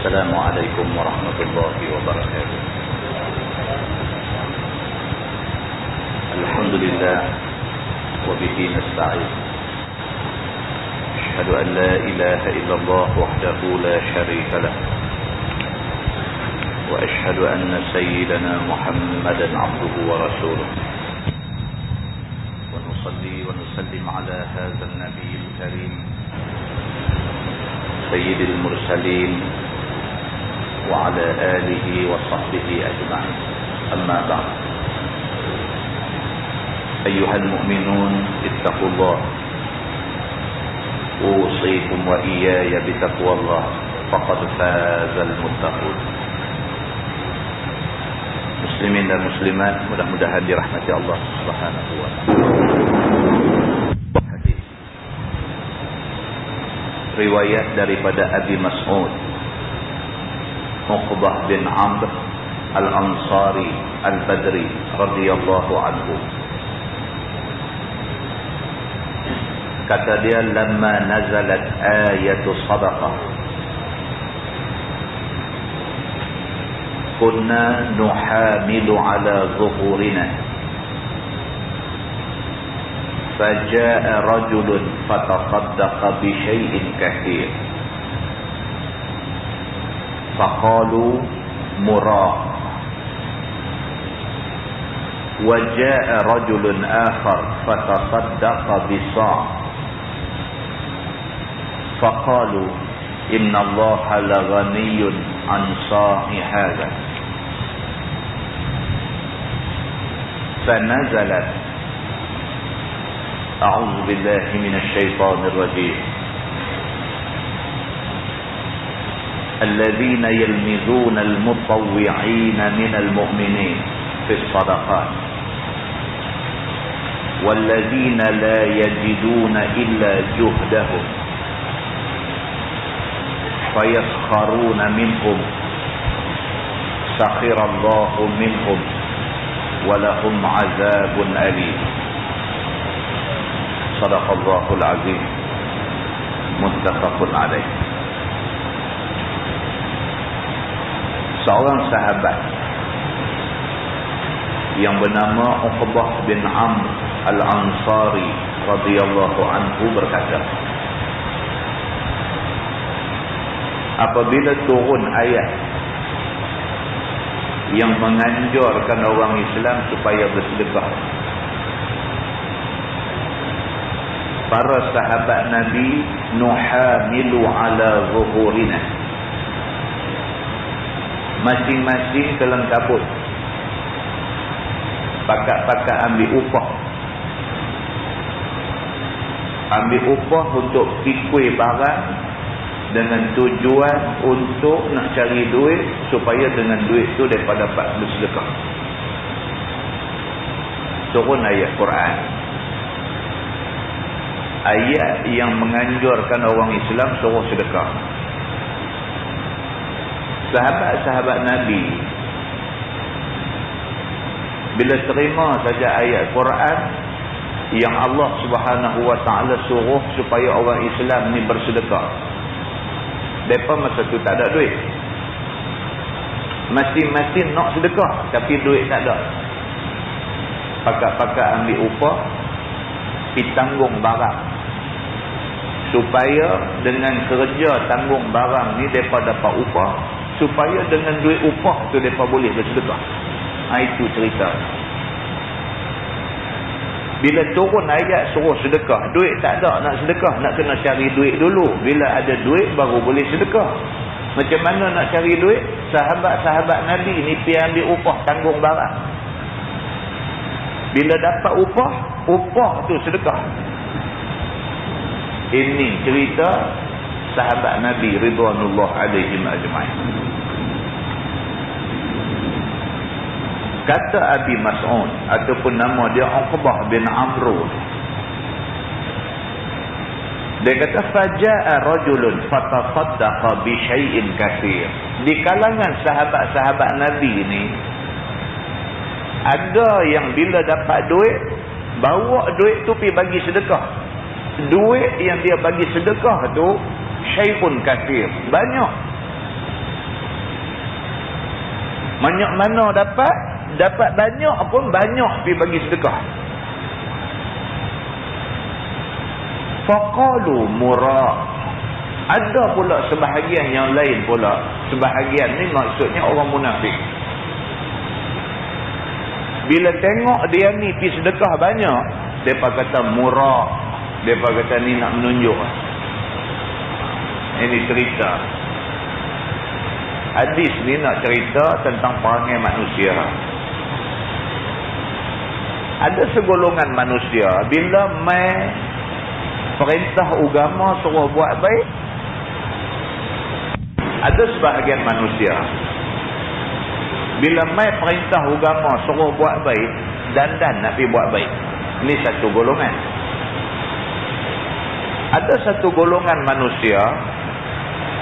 السلام عليكم ورحمة الله وبركاته. الحمد لله وبه نستعين. أشهد أن لا إله إلا الله وحده لا شريك له، وأشهد أن سيدنا محمدا عبده ورسوله، ونصلي ونسلم على هذا النبي الكريم سيد المرسلين وعلى آله وصحبه أجمعين. أما بعد، أيها المؤمنون اتقوا الله، أوصيكم وإياي بتقوى الله، فقد فاز المتقون. Muslimin dan muslimat, mudah-mudahan dirahmati Allah Subhanahu wa taala. Hadis riwayat daripada Abi Mas'ud Uqbah bin Amr Al-Ansari Al-Badri radhiyallahu anhu. Kata dia, lamma nazalat ayatu sadaqah kunna nuhamilu ala zuhurina faja'a rajulun fatasaddaqa bi syai'in kathir faqalu murah wa ja'a rajulun akhar fatasaddaqa bi sa' faqalu inna allaha laghaniyun an sa'i hadha فنزلت أعوذ بالله من الشيطان الرجيم الذين يلمزون المطوعين من المؤمنين في الصدقات والذين لا يجدون إلا جهدهم فيسخرون منهم سخر الله منهم ولهم عذاب أليم. صدق الله العظيم. متفق عليه. Seorang sahabat yang bernama Uqbah bin Amr Al-Ansari radhiyallahu anhu berkata, apabila turun ayat yang menganjurkan orang Islam supaya bersedekah, para sahabat Nabi nuhamilu ala zuhurina, masing-masing kelang kabut, pakat-pakat ambil upah untuk pikul barang dengan tujuan untuk nak cari duit supaya dengan duit tu mereka dapat bersedekah. Turun ayat Quran, ayat yang menganjurkan orang Islam suruh sedekah. Sahabat-sahabat Nabi bila terima saja ayat Quran yang Allah Subhanahu wa taala suruh supaya orang Islam ni bersedekah, mereka masa tu tak ada duit. Masing-masing nak sedekah tapi duit tak ada. Pakat-pakat ambil upah, pergi tanggung barang, supaya dengan kerja tanggung barang ni mereka dapat upah, supaya dengan duit upah tu mereka boleh bersedekah. Itu cerita. Bila turun ayat suruh sedekah, duit tak ada nak sedekah, nak kena cari duit dulu. Bila ada duit baru boleh sedekah. Macam mana nak cari duit? Sahabat-sahabat Nabi ni pergi ambil upah tanggung barang. Bila dapat upah tu sedekah. Ini cerita sahabat Nabi ridwanullah alaihim ajma'in. Kata Abi Mas'ud ataupun nama dia Uqbah bin Amr, dia kata faja'a rajulun fatasaddaqa bi syai'in katsir. Di kalangan sahabat-sahabat Nabi ni ada yang bila dapat duit bawa duit tu pergi bagi sedekah. Duit yang dia bagi sedekah tu syai'un katsir, banyak. Banyak mana dapat banyak pun banyak pergi bagi sedekah. Faqalu mura'. Ada pula sebahagian yang lain pula. Sebahagian ni maksudnya orang munafik. Bila tengok dia ni pergi sedekah banyak, mereka kata mura'. Mereka kata ni nak menunjuk. Ini cerita. Hadis ni nak cerita tentang perangai manusia. Ada segolongan manusia bila mai perintah agama suruh buat baik, ada sebahagian manusia bila mai perintah agama suruh buat baik, dandan nak pergi buat baik. Ini satu golongan. Ada satu golongan manusia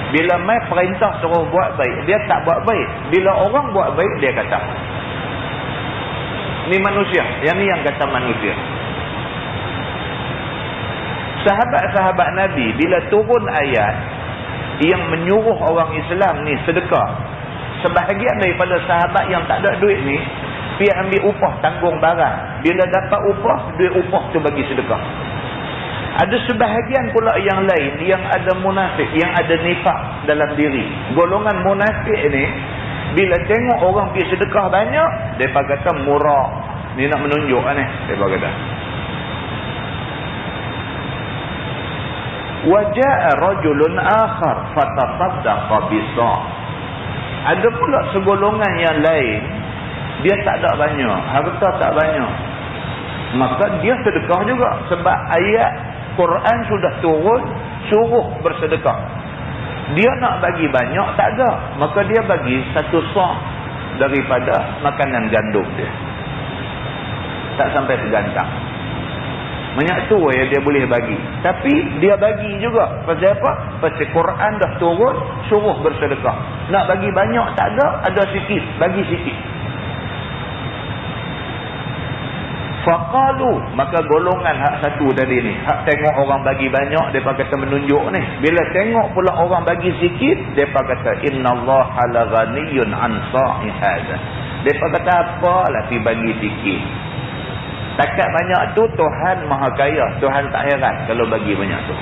bila mai perintah suruh buat baik, dia tak buat baik. Bila orang buat baik, dia kata. Ni manusia. Yang ni yang kata manusia. Sahabat-sahabat Nabi, bila turun ayat yang menyuruh orang Islam ni sedekah, sebahagian daripada sahabat yang tak ada duit ni, pergi ambil upah tanggung barang. Bila dapat upah, duit upah tu bagi sedekah. Ada sebahagian pula yang lain yang ada munafik, yang ada nifak dalam diri. Golongan munafik ni, bila tengok orang pergi sedekah banyak, mereka kata murah. Ni nak menunjuk ni, mereka kata. Waja'a rajulun akhar fatasaddaqa bisa'. Ada pula segolongan yang lain, dia tak ada banyak, harta tak banyak, maka dia sedekah juga. Sebab ayat Quran sudah turun suruh bersedekah. Dia nak bagi banyak tak ada, maka dia bagi satu sa' daripada makanan gandum dia. Tak sampai tergantang. Banyak tu yang dia boleh bagi. Tapi dia bagi juga. Pasal apa? Pasal Quran dah turun suruh bersedekah. Nak bagi banyak tak ada sikit, bagi sikit. Faqalu, maka golongan hak satu tadi ni, hak tengok orang bagi banyak, depa kata menunjuk ni. Bila tengok pula orang bagi sikit, depa kata innallaha la ghaniyyun an sa'i hadha. Depa kata apalah pi bagi sikit. Takat banyak tu Tuhan Maha Kaya, Tuhan tak heran kalau bagi banyak tu.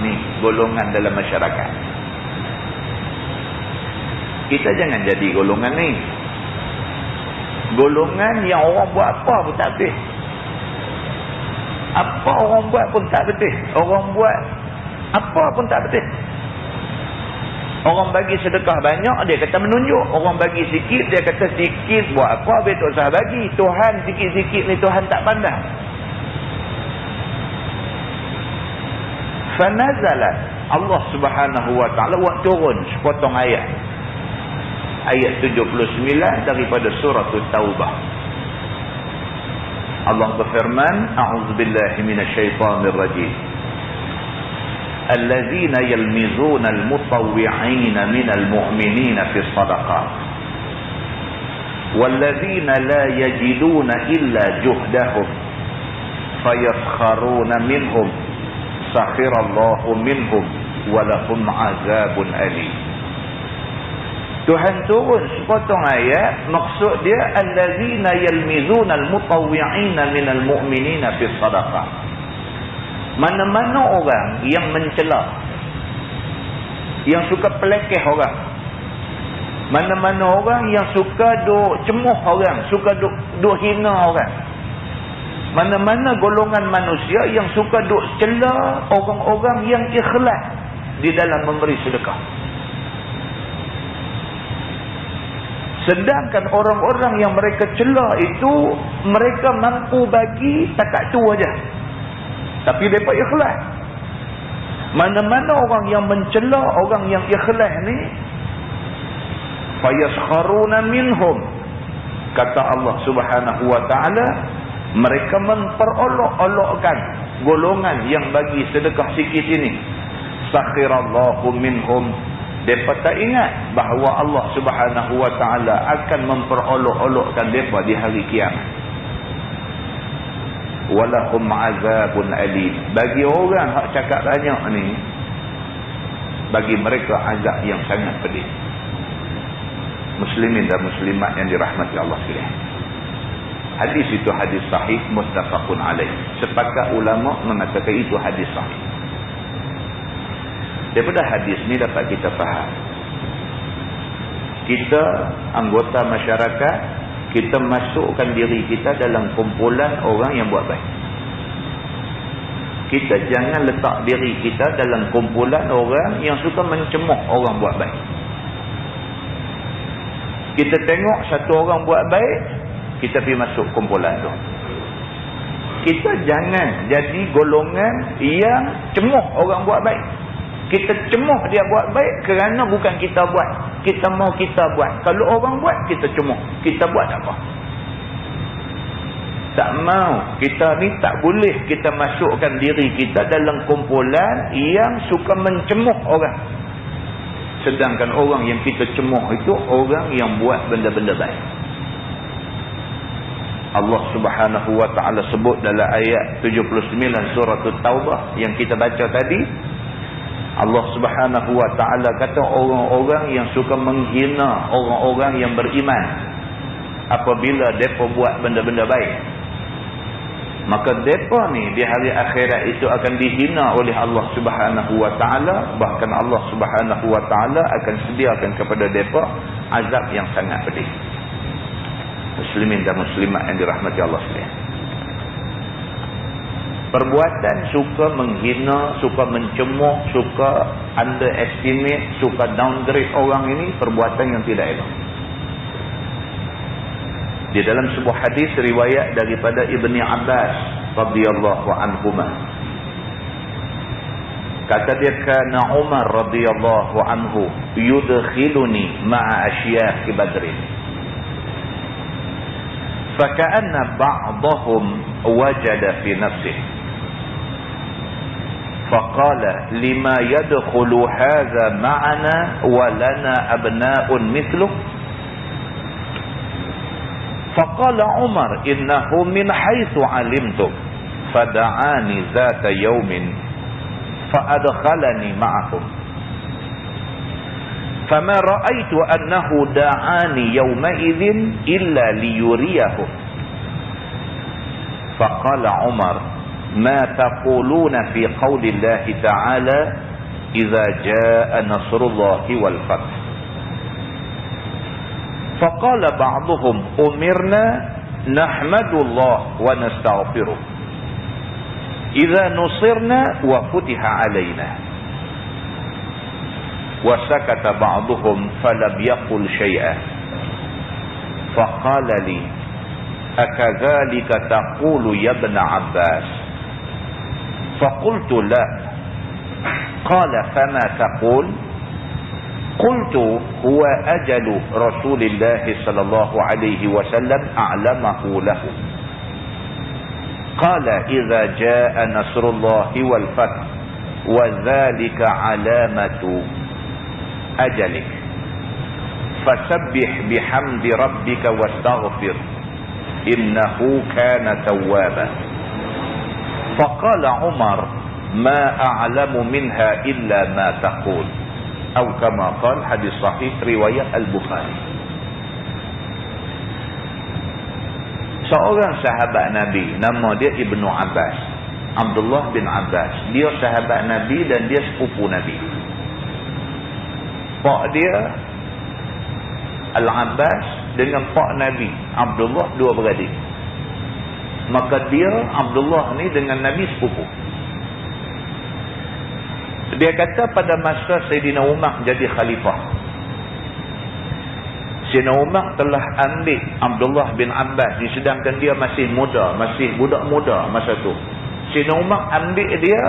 Ni golongan dalam masyarakat. Kita jangan jadi golongan ni. Golongan yang orang buat apa pun tak betul. Apa orang buat pun tak betul. Orang buat apa pun tak betul. Orang bagi sedekah banyak, dia kata menunjuk. Orang bagi sikit, dia kata sikit. Buat apa habis tak usah bagi. Tuhan sikit-sikit ni Tuhan tak pandang. Fanazalat, Allah Subhanahu wa ta'ala buat turun sepotong ayat. Ayat 79 daripada surah Taubah. Allah berfirman, a'udzubillahi minasyaitonir rajim. Allazina yalmizuna almutawwi'ina minal mu'minina fi shadaqat wallazina la yajiduna illa juhdahum fayaskharuna minhum sakhirallahu minhum walahum 'adzabun alim. Tuhan turun sepotong ayat, maksud dia allazina yalmizuna almutawwi'ina minal mu'minina fi shadaqah. Mana-mana orang yang mencela, yang suka pelekeh orang, mana-mana orang yang suka duk cemuh orang, suka duk hina orang, mana-mana golongan manusia yang suka duk cela orang-orang yang ikhlas di dalam memberi sedekah. Sedangkan orang-orang yang mereka cela itu, mereka mampu bagi takat tu aja, tapi mereka ikhlas. Mana-mana orang yang mencela orang yang ikhlas ni, fayaskharuna minhum, kata Allah Subhanahu wa ta'ala, mereka memperolok-olokkan golongan yang bagi sedekah sikit ini. Sakhirallahu minhum, mereka tak ingat bahawa Allah Subhanahu wa ta'ala akan memperolok-olokkan mereka di hari kiamat. Walahum azabun alim, bagi orang hak cakap banyak ni, bagi mereka azab yang sangat pedih. muslimin dan muslimat yang dirahmati Allah sekalian. Hadis itu hadis sahih muttafaqun alaih. Sepakat ulama mengatakan itu hadis sahih. Daripada hadis ni dapat kita faham, kita anggota masyarakat, kita masukkan diri kita dalam kumpulan orang yang buat baik. Kita jangan letak diri kita dalam kumpulan orang yang suka mencemuh orang buat baik. Kita tengok satu orang buat baik, kita pergi masuk kumpulan tu. Kita jangan jadi golongan yang cemuh orang buat baik. Kita cemuh dia buat baik kerana bukan kita buat. Kita mau kita buat. Kalau orang buat, kita cemuh. Kita buat apa? Tak mau. Kita ni tak boleh kita masukkan diri kita dalam kumpulan yang suka mencemuh orang. Sedangkan orang yang kita cemuh itu orang yang buat benda-benda baik. Allah Subhanahu wa taala sebut dalam ayat 79 surah At-Taubah yang kita baca tadi, Allah Subhanahu wa taala kata orang-orang yang suka menghina orang-orang yang beriman apabila mereka buat benda-benda baik, maka mereka ni di hari akhirat itu akan dihina oleh Allah Subhanahu wa taala. Bahkan Allah Subhanahu wa taala akan sediakan kepada mereka azab yang sangat pedih. Muslimin dan muslimat yang dirahmati Allah sekalian, perbuatan suka menghina, suka mencemuh, suka underestimate, suka downgrade orang ini perbuatan yang tidak elok. Di dalam sebuah hadis riwayat daripada Ibni Abbas radhiyallahu anhuma, kata dia, kana Umar radhiyallahu anhu yudkhiluni ma'a asyakh Badrin, faka'anna ba'dahum wajada fi nafsihi, faqala lima yadkhulu hadha ma'ana wa lana abna'un mithluh. فقال عمر إنه من حيث علمتم فدعاني ذات يوم فأدخلني معهم فما رأيت أنه دعاني يومئذ إلا ليريه. فقال عمر ما تقولون في قول الله تعالى إذا جاء نصر الله والفتح. فقال بعضهم أمرنا نحمد الله ونستغفره إذا نصرنا وفتح علينا. وسكت بعضهم فلم يقل شيئا. فقال لي أكذلك تقول يا ابن عباس؟ فقلت لا. قال فما تقول؟ قلت هو أجل رسول الله صلى الله عليه وسلم أعلمه له. قال إذا جاء نصر الله والفتح وذلك علامة أجلك فسبح بحمد ربك واستغفر إنه كان توابا. فقال عمر ما أعلم منها إلا ما تقول. Atau kama qala, hadis sahih riwayat Al-Bukhari. Seorang sahabat Nabi, nama dia Ibnu Abbas, Abdullah bin Abbas. Dia sahabat Nabi dan dia sepupu Nabi. Pak dia Al-Abbas dengan pak Nabi Abdullah dua beradik. Maka dia Abdullah ni dengan Nabi sepupu. Dia kata pada masa Sayyidina Umar jadi khalifah, Sayyidina Umar telah ambil Abdullah bin Abbas, sedangkan dia masih muda, masih budak muda masa tu. Sayyidina Umar ambil dia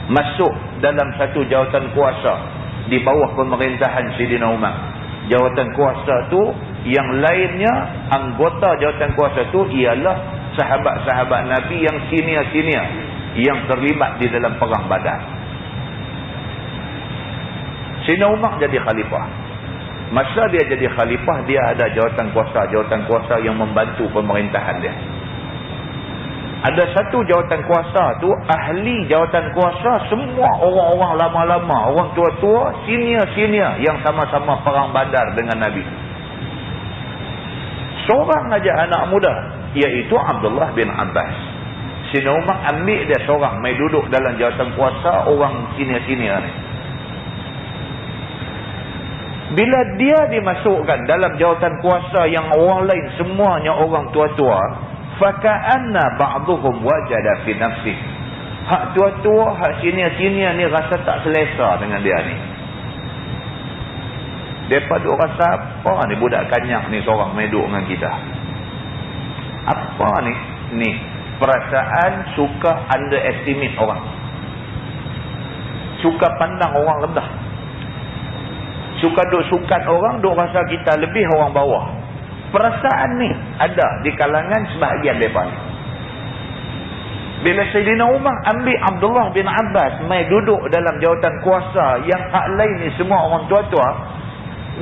masuk dalam satu jawatan kuasa di bawah pemerintahan Sayyidina Umar. Jawatan kuasa tu yang lainnya, anggota jawatan kuasa tu ialah sahabat-sahabat Nabi yang senior-senior yang terlibat di dalam perang Badar. Sayyidina Umar jadi khalifah. Masa dia jadi khalifah, dia ada jawatan kuasa yang membantu pemerintahan dia. Ada satu jawatan kuasa tu, ahli jawatan kuasa semua orang-orang lama-lama, orang tua-tua, senior-senior yang sama-sama perang Badar dengan Nabi. seorang aja anak muda, iaitu Abdullah bin Abbas. Sayyidina Umar ambil dia seorang mai duduk dalam jawatan kuasa orang senior-senior ni. Bila dia dimasukkan dalam jawatan kuasa yang orang lain semuanya orang tua-tua, faka'anna ba'dhuhum wajada fi nafsi. Hak tua-tua, hak senior-senior ni rasa tak selesa dengan dia ni. Depa duk rasa apa ni budak kanyak ni seorang mai duduk dengan kita. Apa ni? Ni perasaan suka underestimate orang. Suka pandang orang rendah. Suka duk sukat orang, duk rasa kita lebih orang bawah. Perasaan ni ada di kalangan sebahagian mereka ni. Bila Sayyidina Umar ambil Abdullah bin Abbas mai duduk dalam jawatan kuasa yang hak lain ni semua orang tua-tua,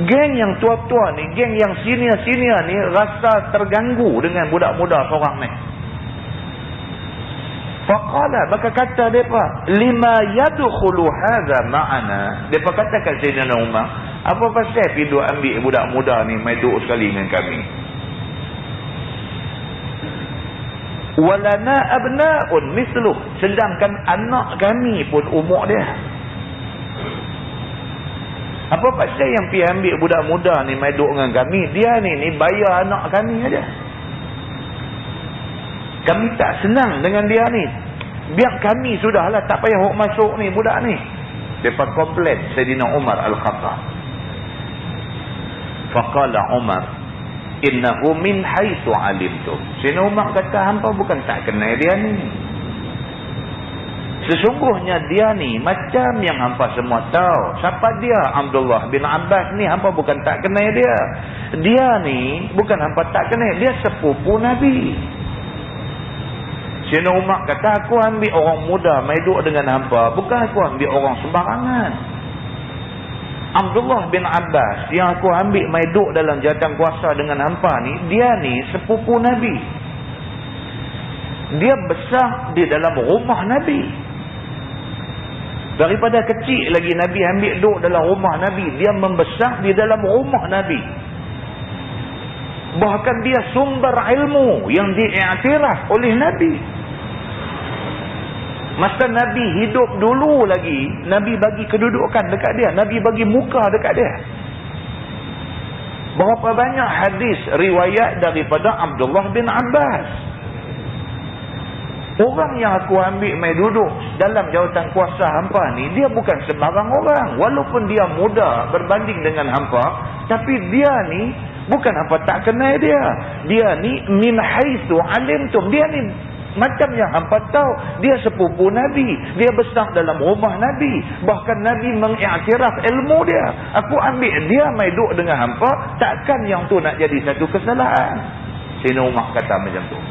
geng yang tua-tua ni, geng yang senior-senior ni rasa terganggu dengan budak-budak seorang ni. Faqala, maka kata mereka, lima yadkhulu hadha ma'ana. Mereka kata kat Sayyidina Umar, apa pasal pergi duk ambil budak muda ni mai duduk sekali dengan kami? Walana abna'un misluh, sedangkan anak kami pun umur dia. Apa pasal yang pergi ambil budak muda ni mai duduk dengan kami? Dia ni bayar anak kami aja. Kami tak senang dengan dia ni. Biar kami sudahlah, tak payah hok masuk ni budak ni. Depa komplain Sayyidina Umar Al-Khattab. Faqala Umar, innahu min haitsu alimtum. Sayyidina Umar kata, hampa bukan tak kenal dia ni. Sesungguhnya dia ni macam yang hampa semua tahu. Siapa dia? Abdullah bin Abbas ni hampa bukan tak kenal dia. Dia ni bukan hampa tak kenal, dia sepupu Nabi. Sayyidina Umar kata, aku ambil orang muda mai duduk dengan hampa, bukan aku ambil orang sembarangan. Abdullah bin Abbas yang aku ambil mai duduk dalam jawatan kuasa dengan hampa ni, dia ni sepupu Nabi. Dia besar di dalam rumah Nabi. Daripada kecil lagi Nabi ambil duduk dalam rumah Nabi, dia membesar di dalam rumah Nabi. Bahkan dia sumber ilmu yang diiktiraf oleh Nabi. Masa Nabi hidup dulu lagi, Nabi bagi kedudukan dekat dia. Nabi bagi muka dekat dia. Berapa banyak hadis riwayat daripada Abdullah bin Abbas. Orang yang aku ambil mai duduk dalam jawatan kuasa hampa ni, dia bukan sembarang orang. Walaupun dia muda berbanding dengan hampa, tapi dia ni bukan hampa tak kenal dia. Dia ni min haitsu alimtum. Dia ni macam yang hampa tahu, dia sepupu Nabi. Dia besar dalam rumah Nabi. Bahkan Nabi mengiktiraf ilmu dia. Aku ambil dia mai duduk dengan hampa, takkan yang tu nak jadi satu kesalahan. Sayyidina Umar kata macam tu.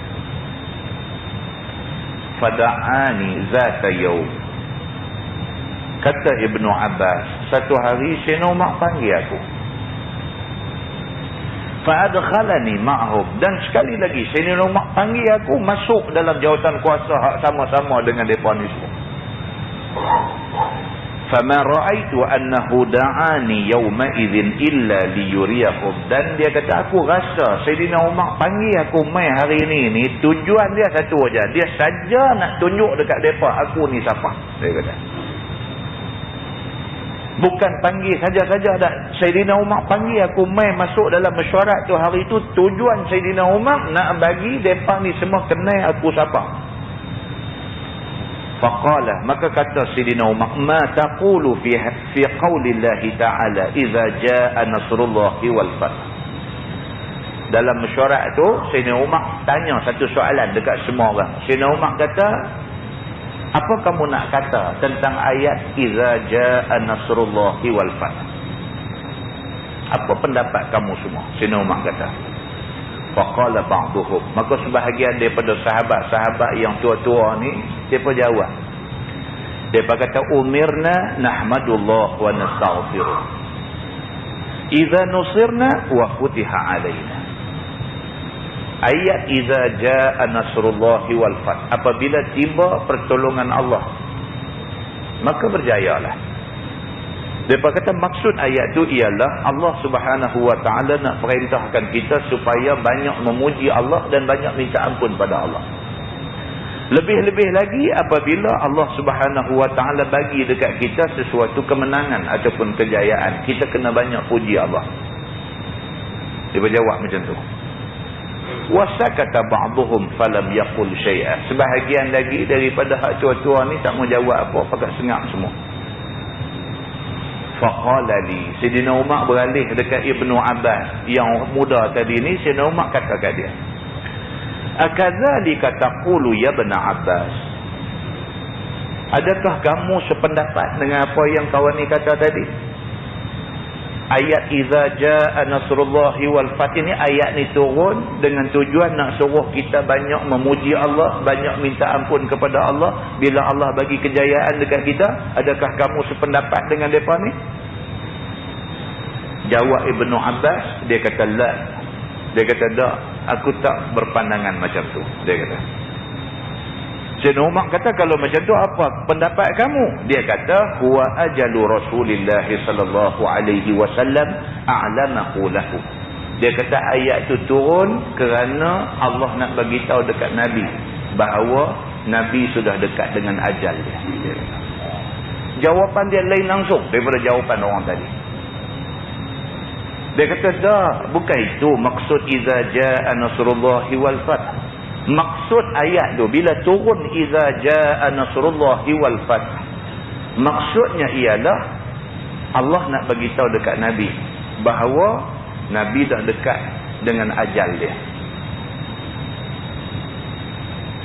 Fada'ani zata yaum. Kata Ibnu Abbas, satu hari Sayyidina Umar panggil aku. Fa'adkhalani ma'hum, dan sekali lagi Sayyidina Umar panggil aku masuk dalam jawatan kuasa hak sama-sama dengan depa ni semua. Fama ra'aitu annahu da'ani yawma idzin illa liyuriyahum, dan dia kata aku rasa Sayyidina Umar panggil aku mai hari ni tujuan dia satu aja, dia saja nak tunjuk dekat depa aku ni siapa. Dia kata bukan panggil saja-saja dah. Sayyidina Umar panggil aku mai masuk dalam mesyuarat tu hari tu, tujuan Sayyidina Umar nak bagi depa ni semua kenal aku siapa. Faqala, maka kata Sayyidina Umar, ma taqulu fi qaulillahi ta'ala idza jaa nasrullahi wal fath. Dalam mesyuarat tu Sayyidina Umar tanya satu soalan dekat semua orang. Sayyidina Umar kata, apa kamu nak kata tentang ayat idza jaa nasrullahi wal fath? Apa pendapat kamu semua? Sayyidina Umar kata. Faqala ba'duhum, maka sebahagian daripada sahabat-sahabat yang tua-tua ni depa jawab. Depa kata, umirna nahmadullah wa nastaghfiruh. Idza nusirna wa futiha alaina. Ayat idza jaa nasrullahi wal fath, apabila tiba pertolongan Allah maka berjayalah. Mereka kata maksud ayat tu ialah Allah Subhanahu Wa Taala nak perintahkan kita supaya banyak memuji Allah dan banyak minta ampun pada Allah. Lebih-lebih lagi apabila Allah Subhanahu Wa Taala bagi dekat kita sesuatu kemenangan ataupun kejayaan, kita kena banyak puji Allah. Dia berjawab macam tu. Wasakata ba'dhum falam yaqul syai'a. Sebahagian lagi daripada hak tua-tua ni tak mau jawab apa, pakat sengak semua. Faqala li, Sayyidina Umar beralih dekat Ibnu Abbas yang muda tadi ni. Sayyidina Umar kata kat dia, akadzalika taqulu ya Ibnu Abbas, adakah kamu sependapat dengan apa yang kawan ni kata tadi? Ayat iza jaa nasrullahi wal fath ni, ayat ni turun dengan tujuan nak suruh kita banyak memuji Allah, banyak minta ampun kepada Allah bila Allah bagi kejayaan dekat kita. Adakah kamu sependapat dengan mereka ni? Jawab Ibnu Abbas, dia kata la. Dia kata tak, aku tak berpandangan macam tu. Dia kata. Sayyidina Umar kata, kalau macam tu apa pendapat kamu? Dia kata, huwa ajalu Rasulillah sallallahu alaihi wasallam a'lamahu lahu. Dia kata ayat tu turun kerana Allah nak bagi tahu dekat Nabi bahawa Nabi sudah dekat dengan ajal dia. Jawapan dia lain langsung daripada jawapan orang tadi. Dia kata dah, bukan itu maksud iza jaa nasrullahi wal fath. Maksud ayat tu bila turun iza jaa nasrullahi wal fath, maksudnya ialah Allah nak bagi tahu dekat Nabi bahawa Nabi dah dekat dengan ajal dia.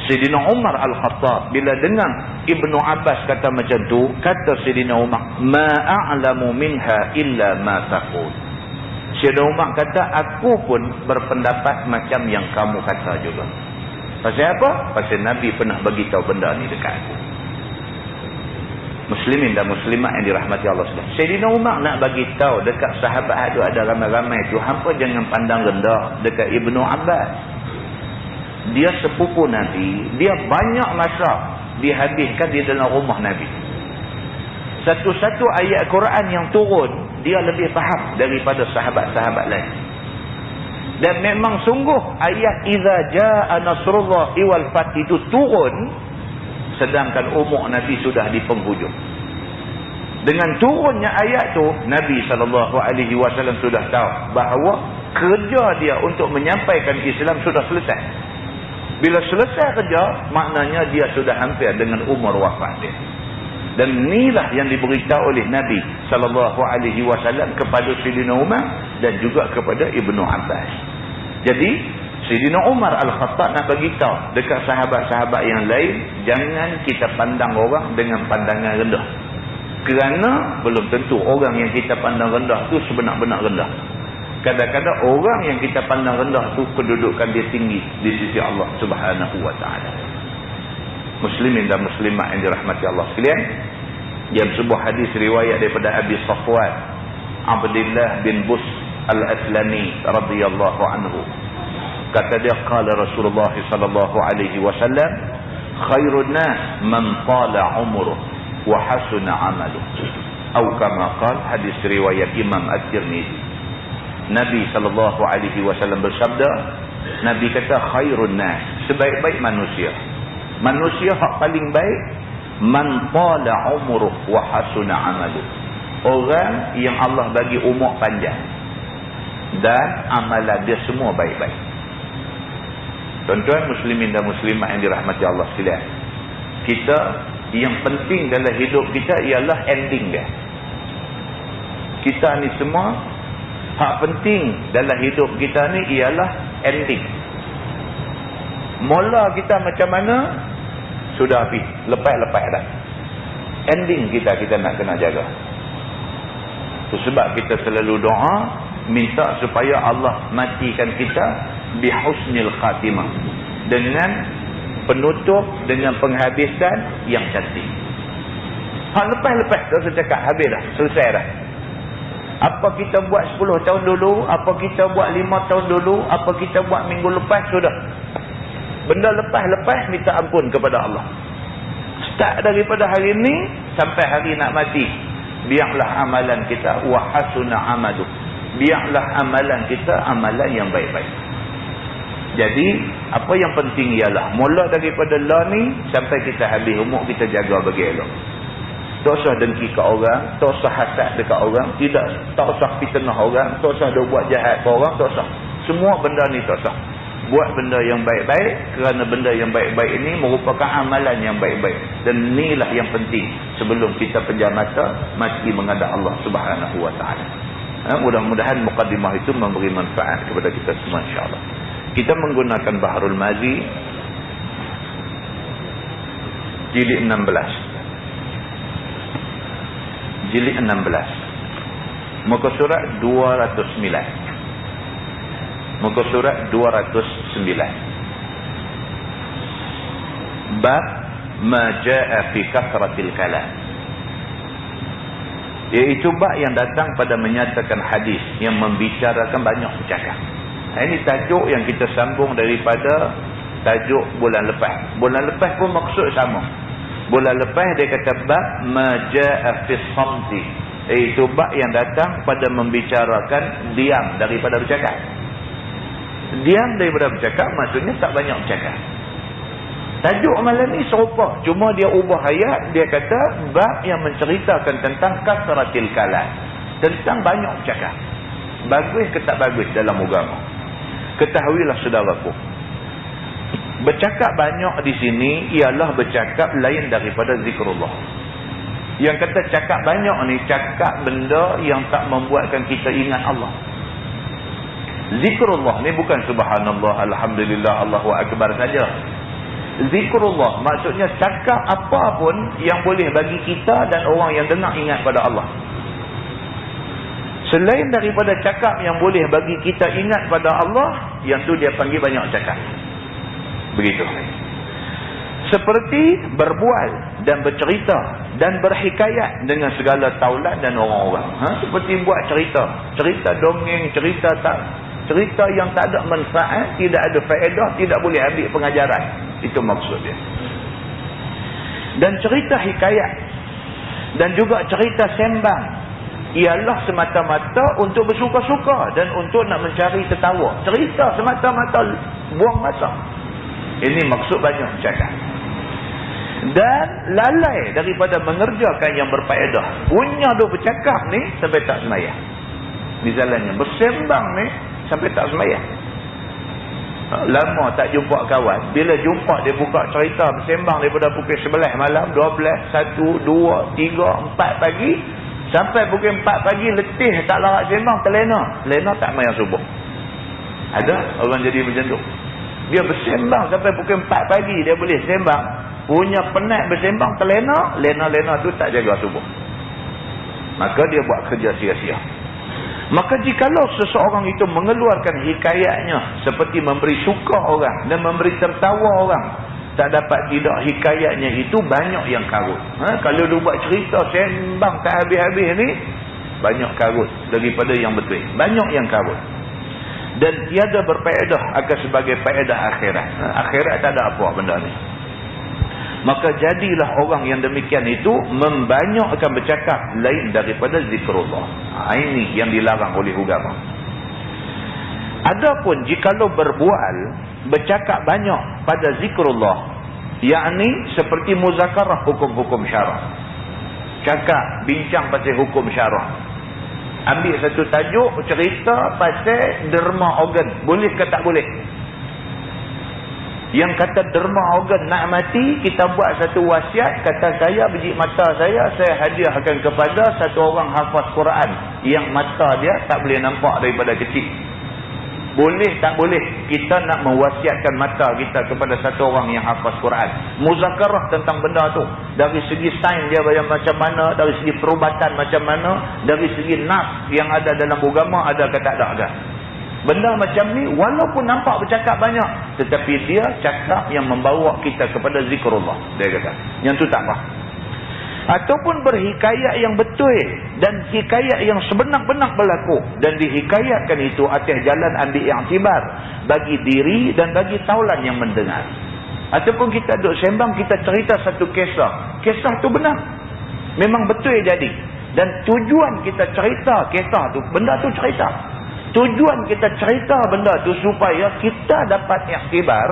Sayyidina Umar Al-Khattab bila dengar Ibnu Abbas kata macam tu, kata Sayyidina Umar, ma a'lamu minha illa ma taqul. Sayyidina Umar kata, aku pun berpendapat macam yang kamu kata juga. Pasal apa? Pasal Nabi pernah bagi tahu benda ni dekat aku. Muslimin dan muslimat yang dirahmati Allah SWT. Sayyidina Umar nak bagi tahu dekat sahabat tu ada ramai-ramai tu, hampa jangan pandang rendah dekat Ibnu Abbas. Dia sepupu Nabi, dia banyak masa dihabiskan di dalam rumah Nabi. Satu-satu ayat Quran yang turun, dia lebih faham daripada sahabat-sahabat lain. Dan memang sungguh ayat iza jaa nasrullahi wal fath itu turun sedangkan umur Nabi sudah di penghujung. Dengan turunnya ayat tu, Nabi SAW sudah tahu bahawa kerja dia untuk menyampaikan Islam sudah selesai. Bila selesai kerja, maknanya dia sudah hampir dengan umur wafat dia. Dan inilah yang diberitahu oleh Nabi SAW kepada Sayyidina Umar dan juga kepada Ibnu Abbas. Jadi Sayyidina Umar Al-Khattab nak beritahu dekat sahabat-sahabat yang lain, jangan kita pandang orang dengan pandangan rendah. Kerana belum tentu orang yang kita pandang rendah tu sebenar-benar rendah. Kadang-kadang orang yang kita pandang rendah tu kedudukan dia tinggi di sisi Allah Subhanahu Wa Taala. Muslimin dan muslimat yang dirahmati Allah sekalian, yang sebuah hadis riwayat daripada Abi Safwan Abdullah bin Bus Al-Aslami radhiyallahu anhu, kata dia, qala Rasulullah sallallahu alaihi wasallam, khairun nas man tala umruh wa hasuna amaluh, atau kama qala, hadis riwayat Imam At-Tirmizi. Nabi sallallahu alaihi wasallam bersabda, Nabi kata khairun nas, sebaik-baik manusia. Manusia hak paling baik, man tala umruh wa hasuna amaluh, orang yang Allah bagi umur panjang dan amalan dia semua baik-baik. Tuan-tuan muslimin dan muslimat yang dirahmati Allah sekalian, kita yang penting dalam hidup kita ialah ending dia. Kita ni semua, hak penting dalam hidup kita ni ialah ending. Mula kita macam mana, sudah habis, lepas-lepas dah. Ending kita nak kena jaga. Itu sebab kita selalu doa, minta supaya Allah matikan kita bihusnil khatimah, dengan penutup, dengan penghabisan yang cantik. Lepas-lepas dah saya cakap, habis dah, selesai dah. Apa kita buat 10 tahun dulu, apa kita buat 5 tahun dulu, apa kita buat minggu lepas, sudah. Benda lepas-lepas minta ampun kepada Allah. Start daripada hari ni sampai hari nak mati. Biarlah amalan kita wa hasuna amalu. Biarlah amalan kita amalan yang baik-baik. Jadi apa yang penting ialah mula daripada la ni sampai kita habis umur kita jaga bagi elok. Tak usah dengki ke orang, tak usah hasad dekat orang, tak usah fitnah orang, tak usah dia buat jahat ke orang, tak usah. Semua benda ni tak usah. Buat benda yang baik-baik, kerana benda yang baik-baik ini merupakan amalan yang baik-baik. Dan inilah yang penting sebelum kita pejam mata mati menghadap Allah Subhanahu wa taala. Mudah-mudahan mukadimah itu memberi manfaat kepada kita semua insya-Allah. Kita menggunakan Bahrul Mazi jilid 16. Jilid 16. Muka surat 209. Muka surat 209. Bab ma jaa fi kasratil kalam. Iaitu bab yang datang pada menyatakan hadis yang membicarakan banyak bercakap. Ini tajuk yang kita sambung daripada tajuk bulan lepas. Bulan lepas pun maksud sama. Bulan lepas dia kata bab ma jaa fi samti. Iaitu bab yang datang pada membicarakan diam daripada bercakap. Diam daripada bercakap maksudnya tak banyak bercakap. Tajuk malam ni serupa, cuma dia ubah ayat. Dia kata bab yang menceritakan tentang kasratil kalam, tentang banyak bercakap. Bagus ke tak bagus dalam agama? Ketahuilah saudaraku, bercakap banyak di sini ialah bercakap lain daripada zikrullah. Yang kata cakap banyak ni, cakap benda yang tak membuatkan kita ingat Allah. Zikrullah ni bukan subhanallah, alhamdulillah, Allahu akbar saja. Zikrullah maksudnya cakap apa pun yang boleh bagi kita dan orang yang dengar ingat pada Allah. Selain daripada cakap yang boleh bagi kita ingat pada Allah, yang tu dia panggil banyak cakap. Begitu. Seperti berbual dan bercerita dan berhikayat dengan segala taulan dan orang-orang. Seperti buat cerita. Cerita dongeng, cerita yang tak ada manfaat, tidak ada faedah, tidak boleh ambil pengajaran. Itu maksud dia. Dan cerita hikayat dan juga cerita sembang ialah semata-mata untuk bersuka-suka dan untuk nak mencari ketawa. Cerita semata-mata buang masa. Ini maksud banyak cakap. Dan lalai daripada mengerjakan yang berfaedah. Punya duk bercakap ni sampai tak semayang. Misalnya bersembang ni sampai tak semayang. Lama tak jumpa kawan. Bila jumpa dia buka cerita bersembang daripada pukul 11 malam, 12, 1, 2, 3, 4 pagi. Sampai pukul 4 pagi letih tak larat sembang, terlena. Lena tak mayang subuh. Ada orang jadi macam tu. Dia bersembang sampai pukul 4 pagi dia boleh sembang. Punya penat bersembang, terlena. Lena-lena tu tak jaga subuh. Maka dia buat kerja sia-sia. Maka jikalau seseorang itu mengeluarkan hikayatnya seperti memberi suka orang dan memberi tertawa orang, tak dapat tidak hikayatnya itu banyak yang karut. Kalau dia buat cerita sembang tak habis-habis ni, banyak karut daripada yang betul. Banyak yang karut. Dan tiada berfaedah akan sebagai faedah akhirat. Akhirat tak ada apa benda ni. Maka jadilah orang yang demikian itu membanyakkan bercakap lain daripada zikrullah. Ini yang dilarang oleh agama. Adapun jikalau berbual, bercakap banyak pada zikrullah, yakni seperti muzakarah hukum-hukum syarah. Cakap, bincang pasal hukum syarah. Ambil satu tajuk, cerita pasal derma organ. Boleh ke tak boleh? Yang kata derma organ nak mati, kita buat satu wasiat. Kata saya, biji mata saya hadiahkan kepada satu orang hafaz Quran yang mata dia tak boleh nampak daripada kecil. Boleh tak boleh kita nak mewasiatkan mata kita kepada satu orang yang hafaz Quran? Muzakarah tentang benda tu. Dari segi sains dia macam mana, dari segi perubatan macam mana, dari segi nas yang ada dalam agama ada ke tak ada ke? Benda macam ni walaupun nampak bercakap banyak, tetapi dia cakap yang membawa kita kepada zikrullah. Dia kata, yang tu tak apa. Ataupun berhikayat yang betul dan hikayat yang sebenar-benar berlaku dan dihikayatkan itu atas jalan ambil iktibar bagi diri dan bagi taulan yang mendengar. Ataupun kita duduk sembang, kita cerita satu kisah. Kisah tu benar. Memang betul jadi. Dan tujuan kita cerita kisah tu, benda tu cerita. Tujuan kita cerita benda tu supaya kita dapat iktibar,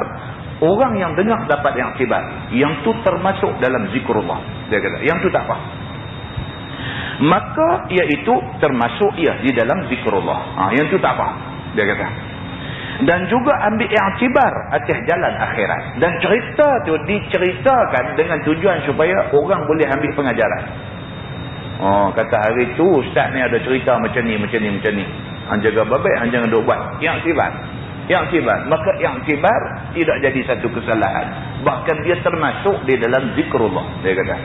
orang yang dengar dapat iktibar. Yang tu termasuk dalam zikrullah. Dia kata, yang tu tak apa. Maka iaitu termasuk di dalam zikrullah. Yang tu tak apa. Dia kata. Dan juga ambil iktibar atas jalan akhirat. Dan cerita tu diceritakan dengan tujuan supaya orang boleh ambil pengajaran. Kata hari tu ustaz ni ada cerita macam ni. Hang jaga baik, hang jangan duk buat. Iktibar. Maka iktibar tidak jadi satu kesalahan. Bahkan dia termasuk di dalam zikrullah. Dia kata.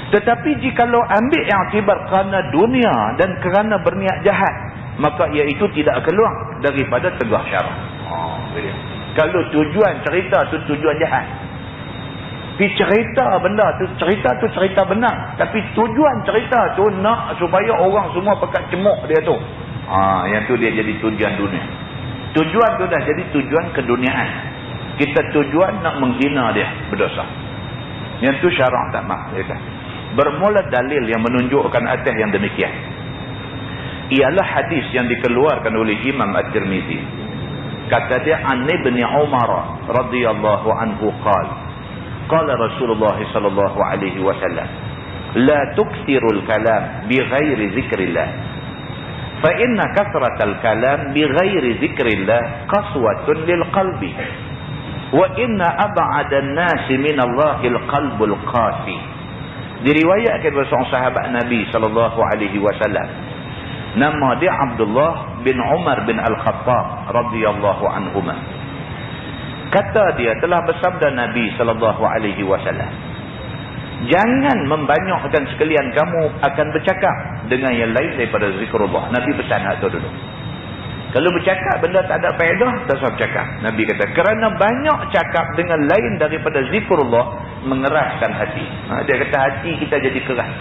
Tetapi jikalau ambil iktibar kerana dunia dan kerana berniat jahat, maka iaitu tidak keluar daripada tegah syarak. Kalau tujuan cerita tu tujuan jahat, cerita benda tu cerita benar, tapi tujuan cerita tu nak supaya orang semua pekat cemuk dia tu. Yang tu dia jadi tujuan dunia. Tujuan tu dah jadi tujuan keduniaan. Kita tujuan nak menghina dia, berdosa. Yang tu syarak tak mahu. Bermula dalil yang menunjukkan atas yang demikian ialah hadis yang dikeluarkan oleh Imam At-Tirmizi. Kata dia, an Ibn Umar radhiyallahu anhu qala Rasulullah sallallahu alaihi wasallam, la tukthirul kalam bighairi zikrillah, fa inna kathratal kalam bighairi zikrillah qaswatun lil qalbi, wa inna ab'adan nasi min Allahil qalbul qasi. Diriwayatkan oleh seorang sahabat Nabi sallallahu alaihi wasallam, nama dia Abdullah bin Umar bin Al-Khattab radhiyallahu anhuma. Kata dia, telah bersabda Nabi sallallahu alaihi wasallam, jangan membanyakkan sekalian kamu akan bercakap dengan yang lain daripada zikrullah. Nabi pesan hak tu dulu. Kalau bercakap benda tak ada faedah, tak usah bercakap. Nabi kata, kerana banyak cakap dengan lain daripada zikrullah mengeraskan hati. Dia kata hati kita jadi keras.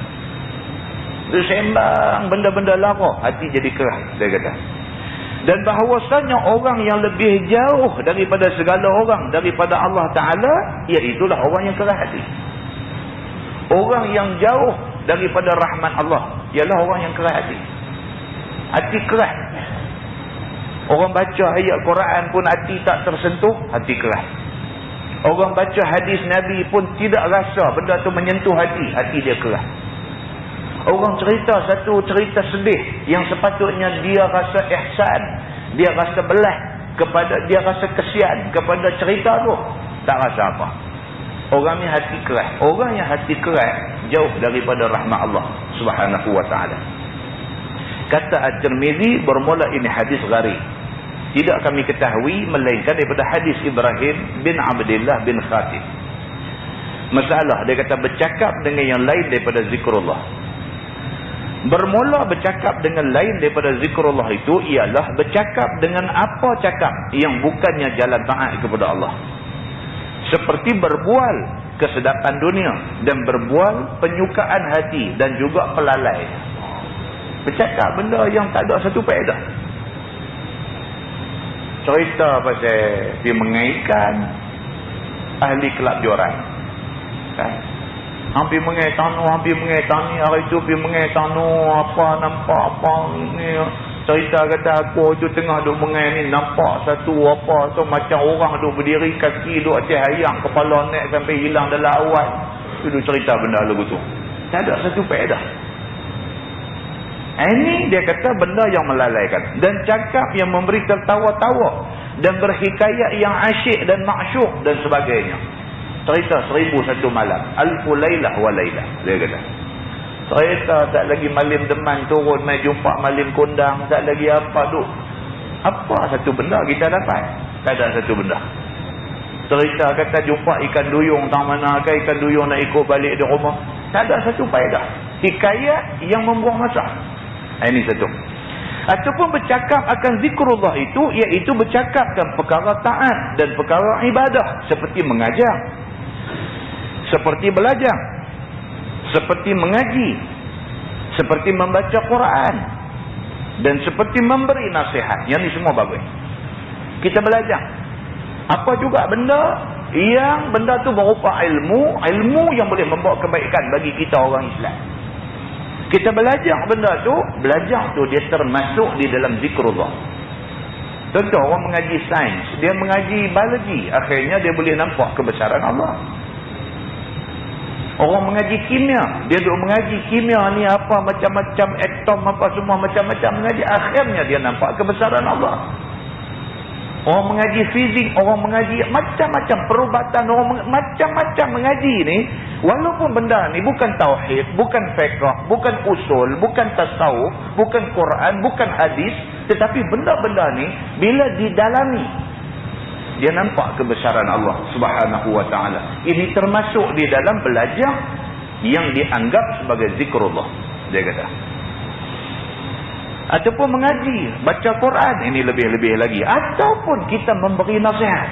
Dia sembang benda-benda lara, hati jadi keras, dia kata. Dan bahawasanya orang yang lebih jauh daripada segala orang daripada Allah Ta'ala, iaitulah orang yang keras hati. Orang yang jauh daripada rahmat Allah ialah orang yang keras hati. Hati keras. Orang baca ayat Quran pun hati tak tersentuh, hati keras. Orang baca hadis Nabi pun tidak rasa benda tu menyentuh hati, hati dia keras. Orang cerita satu cerita sedih yang sepatutnya dia rasa ihsan, dia rasa belah kepada, dia rasa kesian kepada cerita tu, tak rasa apa. Orang ni hati keras. Orang yang hati keras jauh daripada rahmat Allah Subhanahu wa taala. Kata At-Tirmizi, bermula ini hadis gharib, tidak kami ketahui melainkan daripada hadis Ibrahim bin Abdullah bin Khatib. Masalah dia kata bercakap dengan yang lain daripada zikrullah. Bermula bercakap dengan lain daripada zikrullah itu ialah bercakap dengan apa cakap yang bukannya jalan taat kepada Allah. Seperti berbual kesedapan dunia dan berbual penyukaan hati dan juga pelalai. Bercakap benda yang tak ada satu faedah. Cerita pasal dia mengaikan ahli kelab joran. Kan? Hampir mengai tanu, hari tu pergi mengai tanu, apa nampak apa ni. Cerita kata aku tu tengah duk mengai ni, nampak satu apa tu macam orang duk berdiri, kaki duk atas hayang, kepala naik sampai hilang dalam awan. Tu duk cerita benda lagu tu. Tak ada satu faedah. Ini dia kata benda yang melalaikan. Dan cakap yang memberi tertawa-tawa dan berhikayat yang asyik dan maksyuk dan sebagainya. Cerita 1001 malam, alfu lailah wa lailah, dia kata. Cerita tak lagi malim deman turun mai jumpa malim kondang, tak lagi apa duk. Apa satu benda kita dapat? Tak ada satu benda. Cerita kata jumpa ikan duyung tang mana ke, ikan duyung nak ikut balik di rumah. Tak ada satu faedah. Hikayat yang membuang masa. Ini satu. Ataupun bercakap akan zikrullah itu, iaitu bercakapkan perkara taat dan perkara ibadah, seperti mengajar, seperti belajar, seperti mengaji, seperti membaca Quran, dan seperti memberi nasihat. Yang ni semua bagus. Kita belajar. Apa juga benda yang benda tu berupa ilmu yang boleh membawa kebaikan bagi kita orang Islam. Kita belajar benda tu, belajar tu dia termasuk di dalam zikrullah. Contoh orang mengaji sains, dia mengaji biologi, akhirnya dia boleh nampak kebesaran Allah. Orang mengaji kimia, dia duk mengaji kimia ni apa, macam-macam atom apa semua, macam-macam mengaji, akhirnya dia nampak kebesaran Allah. Orang mengaji fizik, orang mengaji macam-macam perubatan, orang macam-macam mengaji ni, walaupun benda ni bukan tauhid, bukan fiqh, bukan usul, bukan tasawuf, bukan Quran, bukan hadis, tetapi benda-benda ni bila didalami, dia nampak kebesaran Allah Subhanahu wa taala. Ini termasuk di dalam belajar yang dianggap sebagai zikrullah, dia kata. Ataupun mengaji, baca Quran, ini lebih-lebih lagi. Ataupun kita memberi nasihat.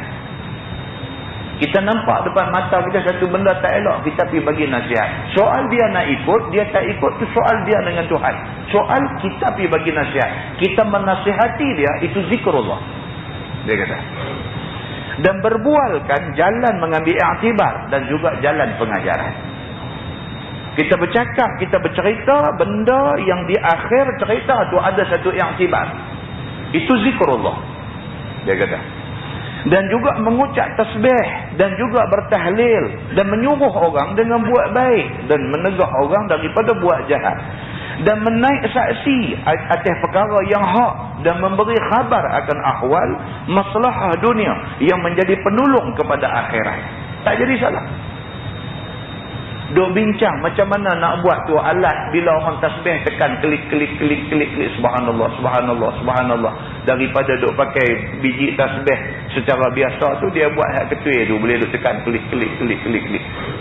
Kita nampak depan mata kita satu benda tak elok, kita pergi bagi nasihat. Soal dia nak ikut, dia tak ikut, tu soal dia dengan Tuhan. Soal kita pergi bagi nasihat, kita menasihati dia, itu zikrullah, dia kata. Dan berbualkan jalan mengambil iktibar dan juga jalan pengajaran. Kita bercakap, kita bercerita benda yang di akhir cerita tu ada satu iktibar. Itu zikrullah, dia kata. Dan juga mengucap tasbih dan juga bertahlil dan menyuruh orang dengan buat baik dan menegah orang daripada buat jahat. Dan menaik saksi atas perkara yang hak dan memberi khabar akan ahwal masalah dunia yang menjadi penolong kepada akhirat. Tak jadi salah. Duk bincang macam mana nak buat tu alat bila orang tasbih tekan klik subhanallah subhanallah subhanallah, daripada duk pakai biji tasbih secara biasa tu, dia buat hak ketua tu boleh duk tekan klik.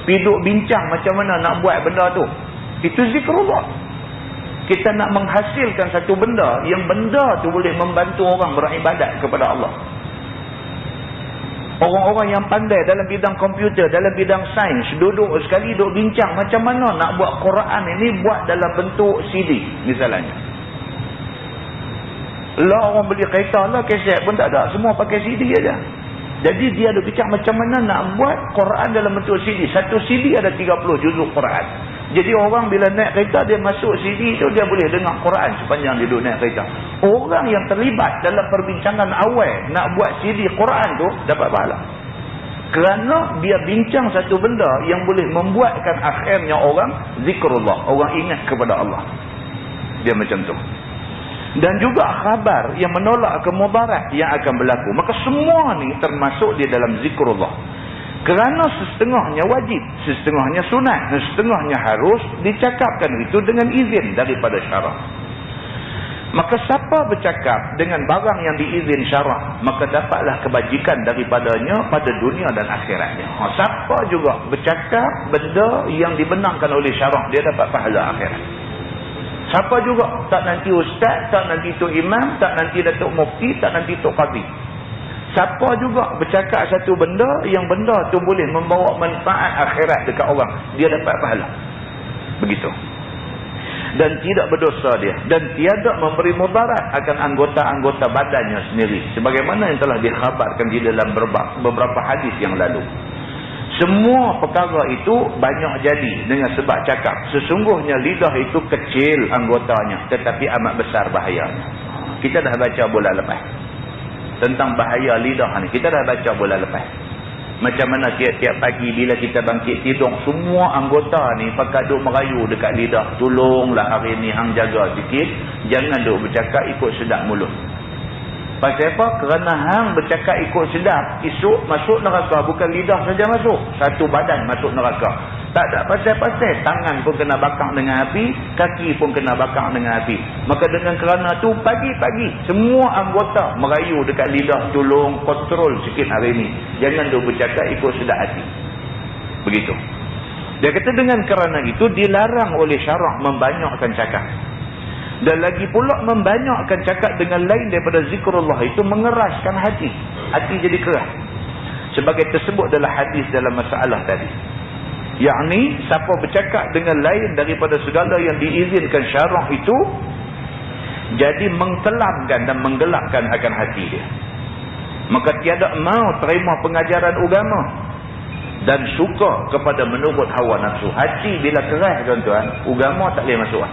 Pi duk bincang macam mana nak buat benda tu, itu zikrullah. Kita nak menghasilkan satu benda yang benda tu boleh membantu orang beribadat kepada Allah. Orang-orang yang pandai dalam bidang komputer, dalam bidang sains, duduk sekali duduk bincang macam mana nak buat Quran ini buat dalam bentuk CD misalnya. Lah orang beli kereta lah, kaset pun tak ada, semua pakai CD aja. Jadi dia duduk bincang macam mana nak buat Quran dalam bentuk CD. Satu CD ada 30 juzuk Quran. Jadi orang bila naik kereta, dia masuk CD tu, dia boleh dengar Quran sepanjang dia duduk naik kereta. Orang yang terlibat dalam perbincangan awal nak buat CD Quran tu dapat pahala. Kerana dia bincang satu benda yang boleh membuatkan akhirnya orang zikrullah, orang ingat kepada Allah. Dia macam tu. Dan juga khabar yang menolak kemudarat yang akan berlaku. Maka semua ni termasuk di dalam zikrullah. Kerana setengahnya wajib, setengahnya sunat, dan setengahnya harus dicakapkan itu dengan izin daripada syarak. Maka siapa bercakap dengan barang yang diizin syarak, maka dapatlah kebajikan daripadanya pada dunia dan akhiratnya. Siapa juga bercakap benda yang dibenarkan oleh syarak, dia dapat pahala akhirat. Siapa juga, tak nanti ustaz, tak nanti tok imam, tak nanti datuk mufti, tak nanti tok qadi. Siapa juga bercakap satu benda yang benda tu boleh membawa manfaat akhirat dekat orang, dia dapat pahala. Begitu. Dan tidak berdosa dia. Dan tiada memberi mudarat akan anggota-anggota badannya sendiri. Sebagaimana yang telah dikhabarkan di dalam beberapa hadis yang lalu. Semua perkara itu banyak jadi dengan sebab cakap. Sesungguhnya lidah itu kecil anggotanya, tetapi amat besar bahayanya. Kita dah baca bulan lepas tentang bahaya lidah ni. Kita dah baca bulan lepas. Macam mana tiap-tiap pagi bila kita bangkit tidur, semua anggota ni pakai duk merayu dekat lidah. Tolonglah hari ni hang jaga sikit. Jangan duk bercakap ikut sedap mulut. Pasal apa? Kerana hang bercakap ikut sedap, esok masuk neraka. Bukan lidah saja masuk, satu badan masuk neraka. Tak ada pasal-pasal. Tangan pun kena bakar dengan api, kaki pun kena bakar dengan api. Maka dengan kerana tu, pagi-pagi semua anggota merayu dekat lidah, tolong kontrol sikit hari ni. Jangan duk bercakap ikut sedap hati. Begitu. Dia kata dengan kerana itu dilarang oleh syarak membanyakkan cakap. Dan lagi pula membanyakkan cakap dengan lain daripada zikrullah itu mengeraskan hati. Hati jadi keras. Sebagai tersebut dalam hadis dalam masalah tadi. Yakni siapa bercakap dengan lain daripada segala yang diizinkan syarak itu, jadi mengkelamkan dan menggelapkan akan hati dia. Maka tiada mau terima pengajaran agama dan suka kepada menurut hawa nafsu. Hati bila keras tuan-tuan, agama tak boleh masuk.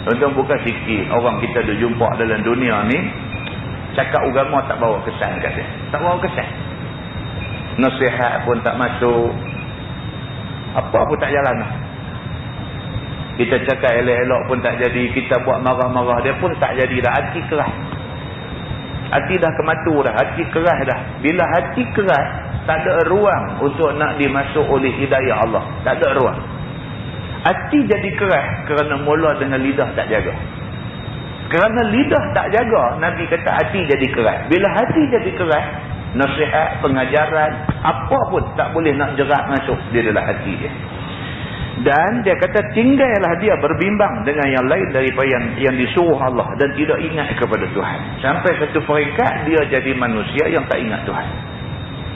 Tuan-tuan bukan sikit orang kita dah jumpa dalam dunia ni, cakap agama tak bawa kesan kat dia. Tak bawa kesan. Nasihat pun tak masuk. Apa pun tak jalan lah. Kita cakap elok-elok pun tak jadi. Kita buat marah-marah dia pun tak jadi dah. Hati keras. Hati dah kematu dah. Hati keras dah. Bila hati keras, tak ada ruang untuk nak dimasuk oleh hidayah Allah. Tak ada ruang. Hati jadi keras kerana mula dengan lidah tak jaga. Kerana lidah tak jaga, Nabi kata hati jadi keras. Bila hati jadi keras, nasihat, pengajaran, apa pun tak boleh nak jerat masuk di dalam hati dia. Dan dia kata tinggallah dia berbimbang dengan yang lain daripada yang disuruh Allah dan tidak ingat kepada Tuhan. Sampai satu peringkat dia jadi manusia yang tak ingat Tuhan.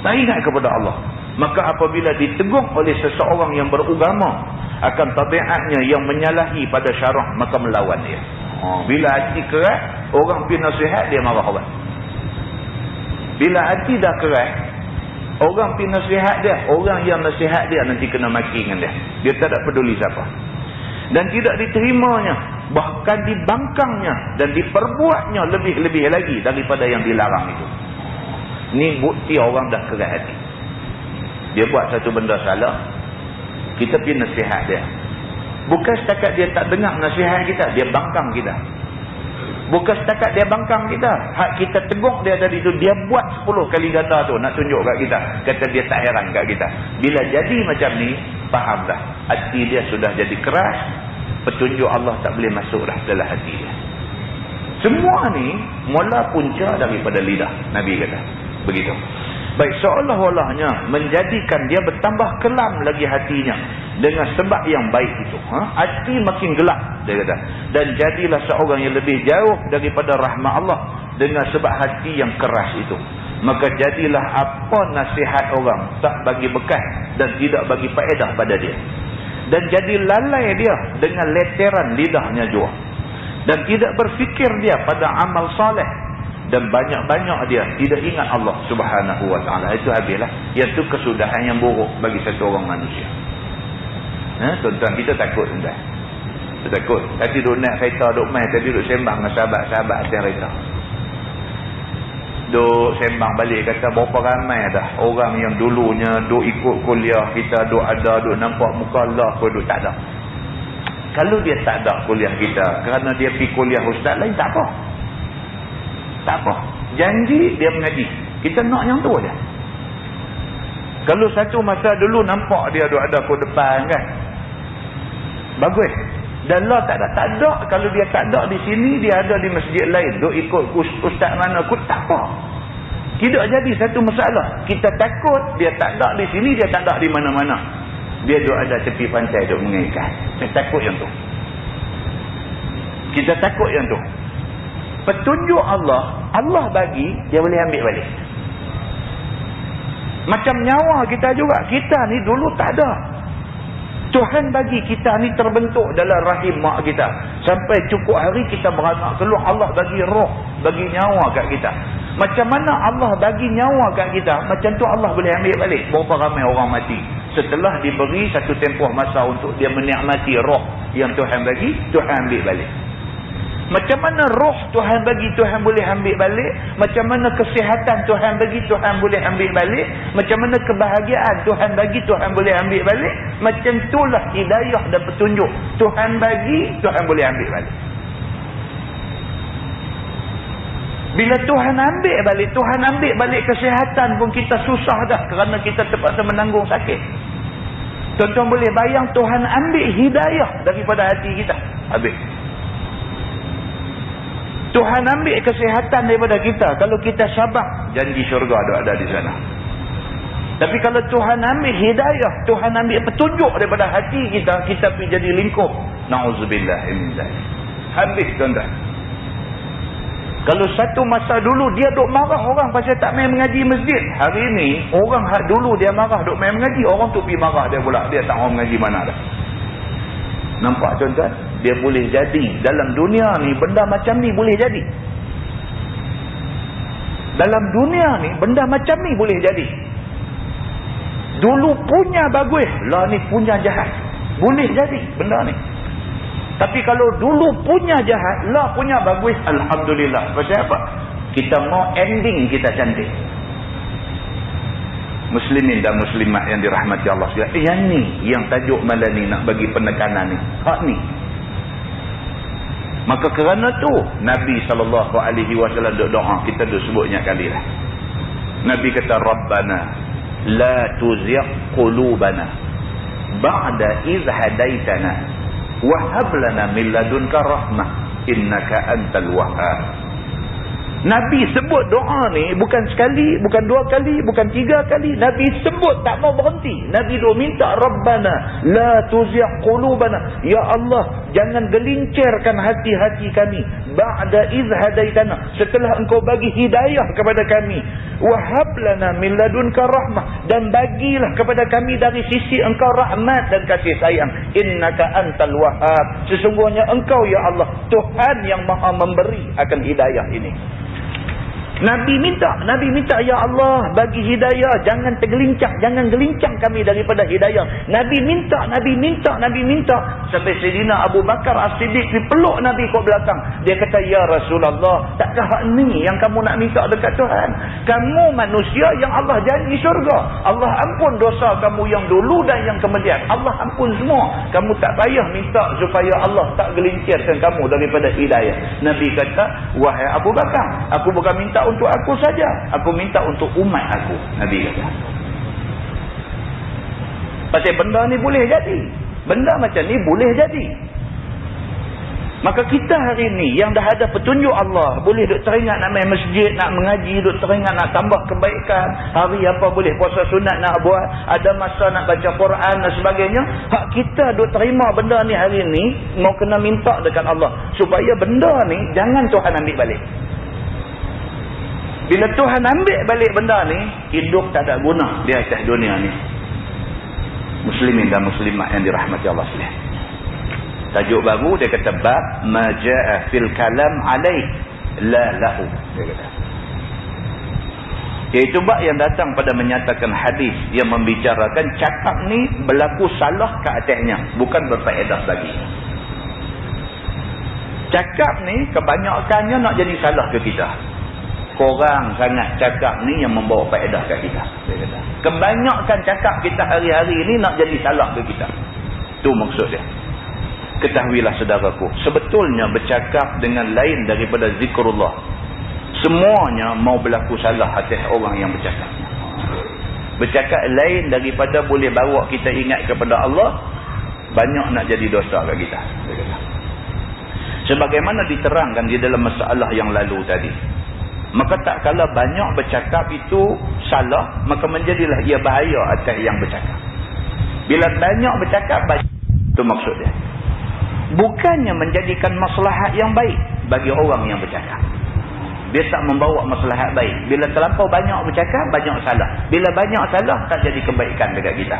Tak ingat kepada Allah. Maka apabila ditegur oleh seseorang yang beragama akan tabiatnya yang menyalahi pada syarak, maka melawan dia. Bila hati keras, orang pergi nasihat, dia marah orang. Bila hati dah keras, orang pergi nasihat dia, orang yang nasihat dia nanti kena maki dengan dia. Dia tak ada peduli siapa. Dan tidak diterimanya, bahkan dibangkangnya dan diperbuatnya lebih-lebih lagi daripada yang dilarang itu. Ini bukti orang dah keras hati. Dia buat satu benda salah, kita pergi nasihat dia. Bukan setakat dia tak dengar nasihat kita, dia bangkang kita. Bukan setakat dia bangkang kita, hak kita tegur dia tadi tu, dia buat 10 kali ganda tu nak tunjuk kat kita. Kata dia tak heran kat kita. Bila jadi macam ni, faham dah. Hati dia sudah jadi keras, petunjuk Allah tak boleh masuk dah dalam hati dia. Semua ni mula punca daripada lidah, Nabi kata. Begitu. Baik, seolah-olahnya menjadikan dia bertambah kelam lagi hatinya dengan sebab yang baik itu. Hati makin gelap, dia kata. Dan jadilah seorang yang lebih jauh daripada rahmat Allah dengan sebab hati yang keras itu. Maka jadilah apa nasihat orang tak bagi bekas dan tidak bagi faedah pada dia. Dan jadi lalai dia dengan leteran lidahnya jua. Dan tidak berfikir dia pada amal soleh. Dan banyak-banyak dia tidak ingat Allah Subhanahu wa ta'ala. Itu habislah. Iaitu kesudahan yang buruk bagi satu orang manusia. Tuan-tuan, kita takut tuan-tuan. Kita takut. Tadi duduk naik kereta, duduk main. Tadi duduk sembang dengan sahabat-sahabat atas kereta. Duduk sembang balik. Kata berapa ramai dah orang yang dulunya duduk ikut kuliah kita, duduk ada, duduk nampak muka Allah pun duduk tak ada. Kalau dia tak ada kuliah kita kerana dia pergi kuliah ustaz lain, tak apa. Tak apa. Janji dia mengaji. Kita nak yang tu aja. Kalau satu masa dulu nampak dia ada ke depan kan. Bagus. Dan lah tak ada. Kalau dia tak ada di sini, dia ada di masjid lain. Duk ikut ustaz mana kot, tak apa. Tidak jadi satu masalah. Kita takut dia tak ada di sini, dia tak ada di mana-mana. Dia duk ada tepi pantai duk mengikat. Kita takut yang tu. Kita takut yang tu. Petunjuk Allah, Allah bagi, dia boleh ambil balik. Macam nyawa kita juga. Kita ni dulu tak ada. Tuhan bagi kita ni terbentuk dalam rahim mak kita. Sampai cukup hari kita beranak keluar, Allah bagi roh, bagi nyawa kat kita. Macam mana Allah bagi nyawa kat kita, macam tu Allah boleh ambil balik. Berapa ramai orang mati setelah diberi satu tempoh masa untuk dia menikmati roh yang Tuhan bagi, Tuhan ambil balik. Macam mana roh Tuhan bagi, Tuhan boleh ambil balik. Macam mana kesihatan Tuhan bagi, Tuhan boleh ambil balik. Macam mana kebahagiaan Tuhan bagi, Tuhan boleh ambil balik. Macam itulah hidayah dan petunjuk. Tuhan bagi, Tuhan boleh ambil balik. Bila Tuhan ambil balik, Tuhan ambil balik kesihatan pun kita susah dah kerana kita terpaksa menanggung sakit. Tuan-tuan boleh bayang Tuhan ambil hidayah daripada hati kita. Habis. Tuhan ambil kesihatan daripada kita. Kalau kita sabar, janji syurga ada di sana. Tapi kalau Tuhan ambil hidayah, Tuhan ambil petunjuk daripada hati kita, kita pergi jadi lingkup. Na'udzubillah min dzalik. Habis tuan-tuan. Kalau satu masa dulu dia duk marah orang pasal tak main mengaji masjid. Hari ni orang dulu dia marah duk main mengaji, orang tu pergi marah dia pula. Dia tak mau mengaji mana dah. Nampak tuan-tuan? Dia boleh jadi. Dalam dunia ni, benda macam ni boleh jadi. Dalam dunia ni, benda macam ni boleh jadi. Dulu punya bagus, lah ni punya jahat. Boleh jadi benda ni. Tapi kalau dulu punya jahat, lah punya bagus, alhamdulillah. Pasal apa? Kita mau ending kita cantik. Muslimin dan muslimat yang dirahmati Allah sekalian. Yang ni, yang tajuk malam ni nak bagi penekanan ni. Hak ni. Maka kerana tu Nabi SAW doa, kita dah sebutnya kali lah. Nabi kata, Rabbana la tuzigh qulubana ba'da idh hadaitana wa hab lana min ladunka rahmah innaka antal wahhab. Nabi sebut doa ni bukan sekali, bukan dua kali, bukan tiga kali. Nabi sebut tak mau berhenti. Nabi doa minta, Rabbana la tuzigh qulubana, ya Allah jangan gelincirkan hati-hati kami ba'da idh hadaitana, setelah engkau bagi hidayah kepada kami, wa hab lana min ladunka rahmah, dan bagilah kepada kami dari sisi engkau rahmat dan kasih sayang, innaka antal wahhab, sesungguhnya engkau ya Allah Tuhan yang maha memberi akan hidayah ini. Nabi minta ya Allah bagi hidayah, jangan tergelincang, jangan gelincang kami daripada hidayah. Nabi minta sampai Sayyidina Abu Bakar As-Siddiq dipeluk Nabi kat belakang. Dia kata, ya Rasulullah, takkah hak ni yang kamu nak minta dekat Tuhan? Kamu manusia yang Allah janji syurga. Allah ampun dosa kamu yang dulu dan yang kemudian. Allah ampun semua. Kamu tak payah minta supaya Allah tak gelincirkan kamu daripada hidayah. Nabi kata, wahai Abu Bakar, aku bukan minta untuk aku saja, aku minta untuk umat aku. Nabi kata. Pasal benda ni boleh jadi. Benda macam ni boleh jadi. Maka kita hari ni yang dah ada petunjuk Allah, boleh duk teringat nak main masjid, nak mengaji, duk teringat nak tambah kebaikan. Hari apa boleh puasa sunat nak buat, ada masa nak baca Quran dan sebagainya. Hak kita duk terima benda ni hari ni, mau kena minta dekat Allah supaya benda ni jangan Tuhan ambil balik. Bila Tuhan ambil balik benda ni, hidup tak ada guna di atas dunia ni. Muslimin dan muslimat yang dirahmati Allah sekalian. Tajuk baru dia kata, bab ma jaa fil kalam alaih la lahu. Dia kata. Iaitu bab yang datang pada menyatakan hadis yang membicarakan cakap ni berlaku salah ke atasnya, bukan berfaedah bagi. Cakap ni kebanyakannya nak jadi salah ke kita. Korang sangat cakap ni yang membawa faedah kat kita. Dia kata. Kebanyakan cakap kita hari-hari ni nak jadi salah ke kita. Itu maksud dia. Ketahuilah saudaraku, sebetulnya bercakap dengan lain daripada zikrullah, semuanya mau berlaku salah atas orang yang bercakap. Bercakap lain daripada boleh bawa kita ingat kepada Allah, banyak nak jadi dosa kat kita. Dia kata. Sebagaimana diterangkan di dalam masalah yang lalu tadi, maka tak kala banyak bercakap itu salah, maka menjadilah ia bahaya atas yang bercakap. Bila banyak bercakap, itu maksud dia. Bukannya menjadikan maslahat yang baik bagi orang yang bercakap. Dia tak membawa maslahat baik. Bila terlampau banyak bercakap, banyak salah. Bila banyak salah, tak jadi kebaikan dekat kita.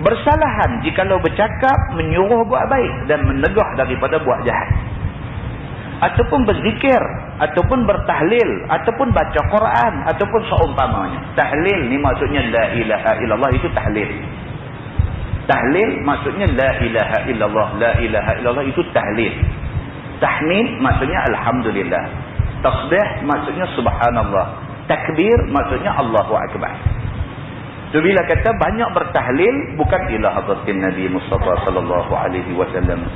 Bersalahan jikalau bercakap menyuruh buat baik dan menegah daripada buat jahat. Ataupun berzikir, ataupun bertahlil, ataupun baca Quran, ataupun seumpamanya. Tahlil ni maksudnya la ilaha illallah, itu tahlil. Tahlil maksudnya la ilaha illallah, la ilaha illallah itu tahlil. Tahmid maksudnya alhamdulillah. Tasbih maksudnya subhanallah. Takbir maksudnya Allahu akbar. So bila kata banyak bertahlil, bukan ila hadratin Nabi Mustafa sallallahu alaihi wasallam.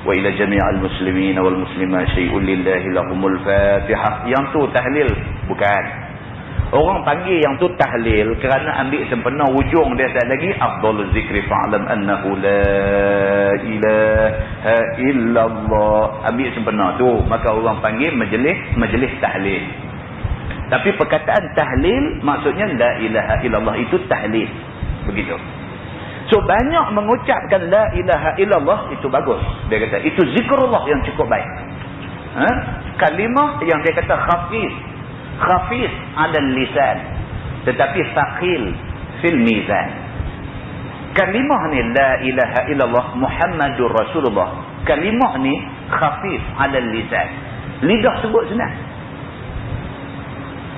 Wa ila jami'al muslimin wal muslimat syai'un lillahi lahumul fatihah. Yang tu tahlil, bukan. Orang panggil yang tu tahlil kerana ambil sempena ujung dia tak lagi afdalul zikri fa'lam annahu la ilaha illallah. Ambil sempena tu, maka orang panggil majlis tahlil. Tapi perkataan tahlil maksudnya la ilaha illallah, itu tahlil. Begitu. So banyak mengucapkan la ilaha illallah itu bagus. Dia kata itu zikrullah yang cukup baik. Kalimah yang dia kata khafif ala lisan tetapi thaqil fil mizan. Kalimah ni la ilaha illallah Muhammadur Rasulullah. Kalimah ni khafif ala lisan. Lidah sebut senang.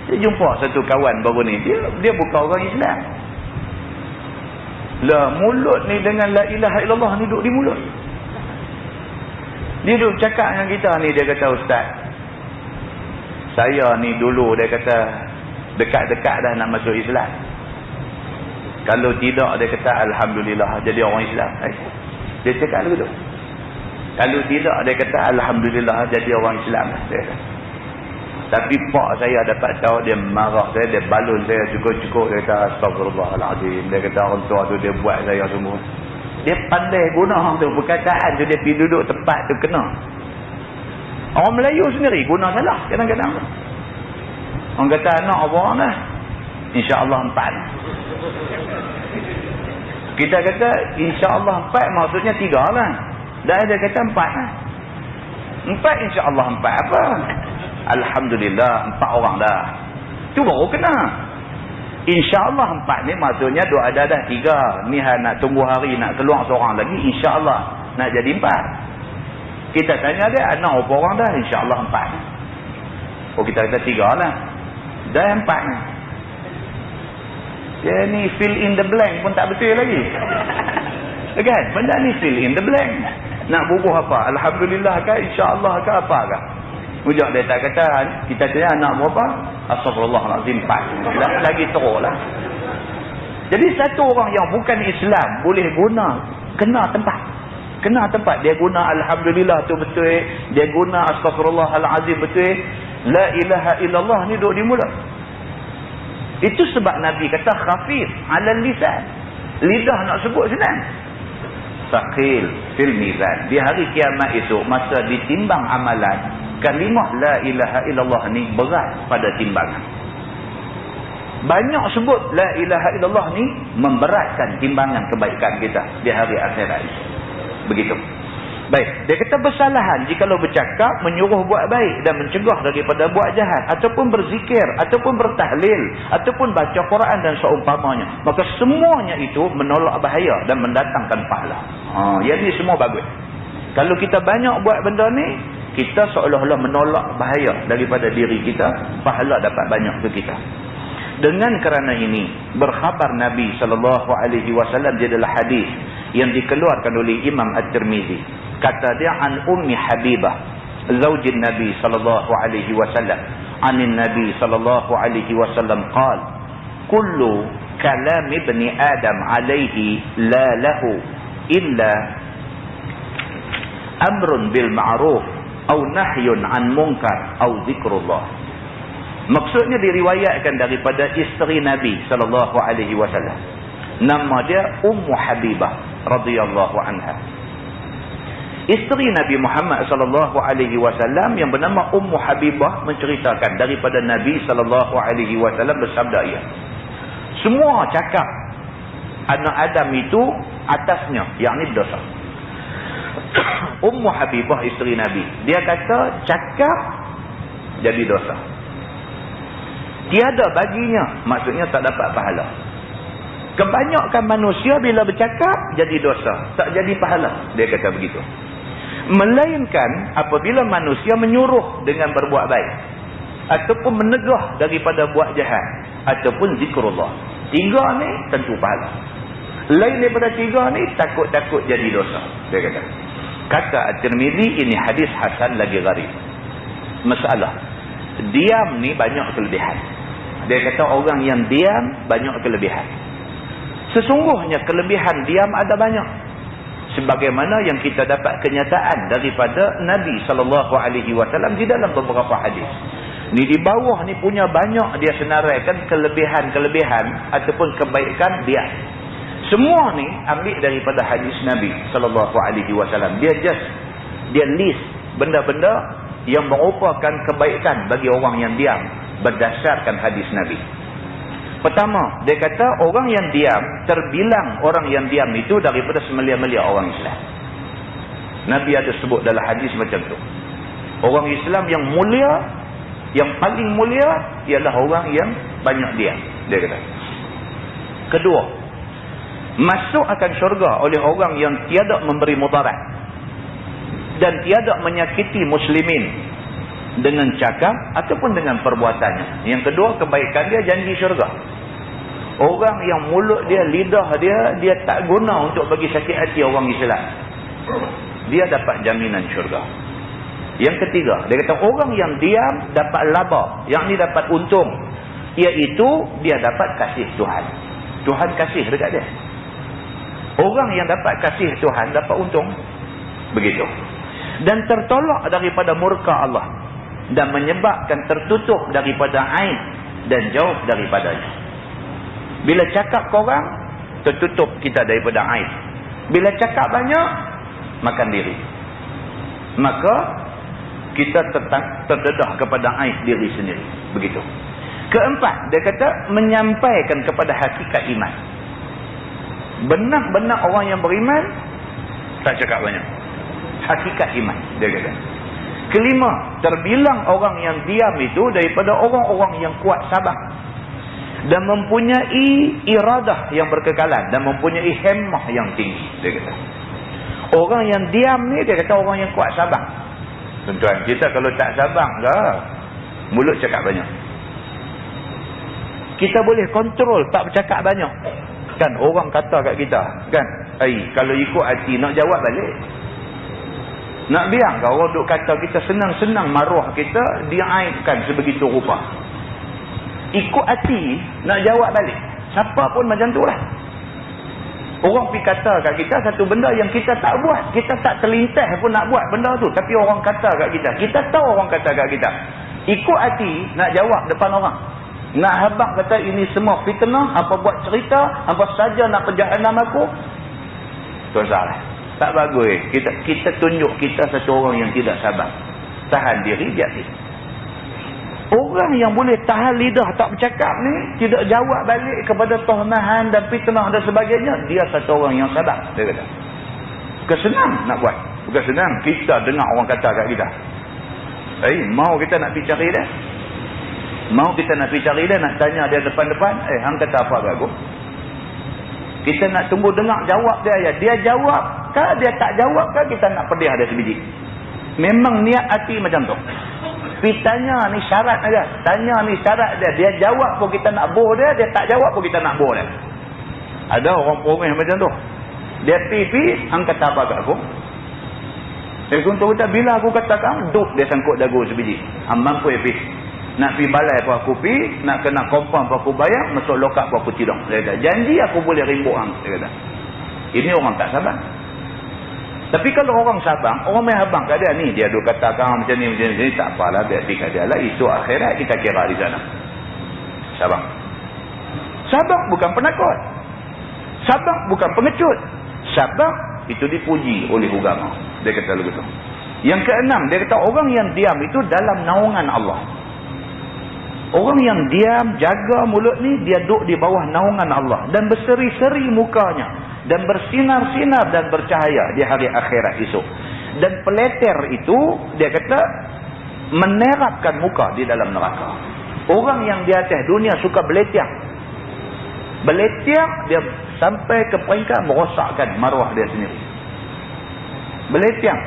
Saya jumpa satu kawan baru ni, dia bukan orang Islam. Lah mulut ni dengan la ilaha illallah ni duduk di mulut. Dia duduk cakap dengan kita ni, dia kata, Ustaz, saya ni dulu, dia kata, dekat-dekat dah nak masuk Islam. Kalau tidak, dia kata, Alhamdulillah, jadi orang Islam. Dia cakap dulu. Kalau tidak, dia kata, Alhamdulillah, jadi orang Islam. Dia kata. Tapi pak saya dapat tahu, dia marah saya, dia balun saya cukup-cukup. Dia kata, Astagfirullahaladzim. Dia kata, orang tua tu dia buat saya semua. Dia pandai guna tu, perkataan tu, dia pergi duduk tempat tu kena. Orang Melayu sendiri guna salah kadang-kadang. Orang kata anak orang dah, InsyaAllah 4. Kita kata InsyaAllah 4 maksudnya 3 lah. Dah dia kata 4 lah. 4 InsyaAllah 4 apa? Alhamdulillah 4 orang dah. Tu baru kena. InsyaAllah 4 ni maksudnya dua ada dah 3. Ni nak tunggu hari nak keluar seorang lagi, InsyaAllah nak jadi 4. Kita tanya dia, anak berapa orang dah? InsyaAllah 4. Oh, kita kata 3 lah. Dah 4 ni. Dia ni fill in the blank pun tak betul lagi. Kan? Benda ni fill in the blank. Nak bubuh apa? Alhamdulillah kah? InsyaAllah kah? Apa kah? Ujak dia tak kata, kita tanya anak berapa? Astagfirullahaladzim 4. Lagi teruk lah. Jadi satu orang yang bukan Islam boleh guna, kena tempat. Kena tempat. Dia guna Alhamdulillah tu betul. Dia guna Astagfirullahaladzim betul. La ilaha illallah ni duduk di mulut. Itu sebab Nabi kata khafif alal lisan. Lidah nak sebut senang. Saqil fil mizan. Di hari kiamat itu, masa ditimbang amalan, kalimah la ilaha illallah ni berat pada timbangan. Banyak sebut la ilaha illallah ni memberatkan timbangan kebaikan kita di hari akhirat. Begitu. Baik, dia kata bersalahan jikalau bercakap menyuruh buat baik dan mencegah daripada buat jahat, ataupun berzikir, ataupun bertahlil, ataupun baca Quran dan seumpamanya, maka semuanya itu menolak bahaya dan mendatangkan pahala. Yang ni semua bagus. Kalau kita banyak buat benda ni, kita seolah-olah menolak bahaya daripada diri kita, pahala dapat banyak ke kita. Dengan kerana ini, berkhabar Nabi SAW di dalam hadis yang dikeluarkan oleh Imam At-Tirmizi. Kata dia, an Ummi Habibah, zaujin Nabi SAW, anin Nabi SAW qal, kullu kalam ibni Adam alaihi la lahu illa amrun bil ma'ruf au nahyun an munkar au zikrullah. Maksudnya diriwayatkan daripada isteri Nabi SAW. Nama dia Ummu Habibah radhiyallahu anha. Isteri Nabi Muhammad SAW yang bernama Ummu Habibah menceritakan daripada Nabi SAW bersabda ia, semua cakap anak Adam itu atasnya, yakni dosa. Ummu Habibah isteri Nabi, dia kata cakap jadi dosa. Tiada baginya, maksudnya tak dapat pahala. Kebanyakan manusia bila bercakap jadi dosa, tak jadi pahala. Dia kata begitu. Melainkan apabila manusia menyuruh dengan berbuat baik, ataupun menegah daripada buat jahat, ataupun zikrullah. 3 ni tentu pahala. Lain daripada 3 ni takut-takut jadi dosa. Dia kata. Kata At-Tirmizi, ini hadis hasan lagi gharib. Masalah, diam ni banyak kelebihan. Dia kata orang yang diam banyak kelebihan. Sesungguhnya kelebihan diam ada banyak. Sebagaimana yang kita dapat kenyataan daripada Nabi SAW di dalam beberapa hadis. Ni di bawah ni punya banyak dia senaraikan kelebihan-kelebihan ataupun kebaikan diam. Semua ni ambil daripada hadis Nabi SAW. Dia list benda-benda yang merupakan kebaikan bagi orang yang diam berdasarkan hadis Nabi. Pertama, dia kata orang yang diam, terbilang orang yang diam itu daripada semelia-melia orang Islam. Nabi ada sebut dalam hadis macam tu. Orang Islam yang mulia, yang paling mulia ialah orang yang banyak diam. Dia kata. Kedua, masuk akan syurga oleh orang yang tiada memberi mudarat dan tiada menyakiti muslimin dengan cakap ataupun dengan perbuatannya. Yang kedua, kebaikan dia janji syurga. Orang yang mulut dia, lidah dia tak guna untuk bagi sakit hati orang Islam. dia dapat jaminan syurga. Yang ketiga, dia kata orang yang diam dapat laba, yang ni dapat untung, iaitu dia dapat kasih Tuhan. Tuhan kasih dekat dia. Orang yang dapat kasih Tuhan dapat untung. Begitu. Dan tertolak daripada murka Allah, dan menyebabkan tertutup daripada aib dan jauh daripadanya. Bila cakap korang, tertutup kita daripada aib. Bila cakap banyak, makan diri. Maka kita terdedah kepada aib diri sendiri. Begitu. Keempat, dia kata menyampaikan kepada hakikat iman. Benar-benar orang yang beriman tak cakap banyak. Hakikat iman, dia kata. Kelima, terbilang orang yang diam itu daripada orang-orang yang kuat sabar dan mempunyai iradah yang berkekalan dan mempunyai himmah yang tinggi, dia kata. Orang yang diam ni, dia kata orang yang kuat sabar. Tuan-tuan, kita kalau tak sabar lah, mulut cakap banyak. Kita boleh kontrol tak bercakap banyak. Kan orang kata kat kita, kan, kalau ikut hati nak jawab balik. Nak biar ke orang duk kata kita senang-senang maruah kita, dia aibkan sebegitu rupa. Ikut hati nak jawab balik. Siapa pun macam tu lah. Orang pergi kata kat kita satu benda yang kita tak buat. Kita tak terlintas pun nak buat benda tu. Tapi orang kata kat kita. Kita tahu orang kata kat kita. Ikut hati nak jawab depan orang. Nak habaq kata ini semua fitnah. Apa buat cerita. Apa saja nak perjalanan aku. Tu salah. Tak bagus. Kita tunjuk kita satu orang yang tidak sabar. Tahan diri dia. Orang yang boleh tahan lidah tak bercakap ni, tidak jawab balik kepada tohmahan dan fitnah dan sebagainya, dia satu orang yang sabar, dia kata. Bukan senang nak buat. Bukan senang kita dengar orang kata kat kita. Mau kita nak pergi cari dia? Mau kita nak pergi cari dia, nak tanya dia depan-depan, hang kata apa kat aku? Kita nak tunggu dengar jawab dia ya. Dia jawab ke dia tak jawab ke, kita nak pedih dia sebiji. Memang niat hati macam tu. Pergi tanya ni syarat aja. Tanya ni syarat dia. Dia jawab pun kita nak boh dia. Dia tak jawab pun kita nak boh dia. Ada orang promes macam tu. Dia pergi, hang kata apa kat aku? Contoh kita, bila aku katakan, duk dia sangkut dagu sebiji. Mampu ya pergi. Nak pergi balai pun aku pergi. Nak kena confirm pun aku bayar. Masuk lokap pun aku tidur. Dia kata, janji aku boleh rimbuk hang. Dia kata. Ini orang tak sabar. Tapi kalau orang sabar, orang main habang kat dia ni, dia duk katakan macam ni, tak apalah, biar pergi kat dia lah. Isu akhirat kita kira di sana. Sabar. Sabar bukan penakut. Sabar bukan pengecut. Sabar itu dipuji oleh agama. Dia kata begitu. Yang keenam, dia kata orang yang diam itu dalam naungan Allah. Orang yang diam, jaga mulut ni, dia duduk di bawah naungan Allah. Dan berseri-seri mukanya. Dan bersinar-sinar dan bercahaya di hari akhirat esok. Dan peleter itu, dia kata, menerapkan muka di dalam neraka. Orang yang di atas dunia suka beletiak. Beletiak, dia sampai ke peringkat merosakkan maruah dia sendiri. Beletiak.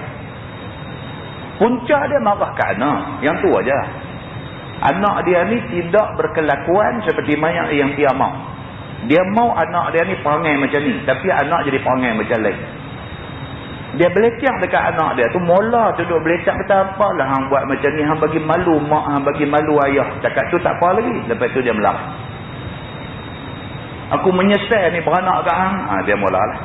Punca dia marah ke anak. Yang tu aja. Anak dia ni tidak berkelakuan seperti mayat yang dia mau. Dia mau anak dia ni perangai macam ni. Tapi anak jadi perangai macam lain. Dia beletiak dekat anak dia tu. Mula tu duduk beletiak. Kata apalah hang buat macam ni. Hang bagi malu mak. Hang bagi malu ayah. Cakap tu tak apa lagi. Lepas tu dia melarang. Aku menyesal ni beranak kat hang. Dia mulalah.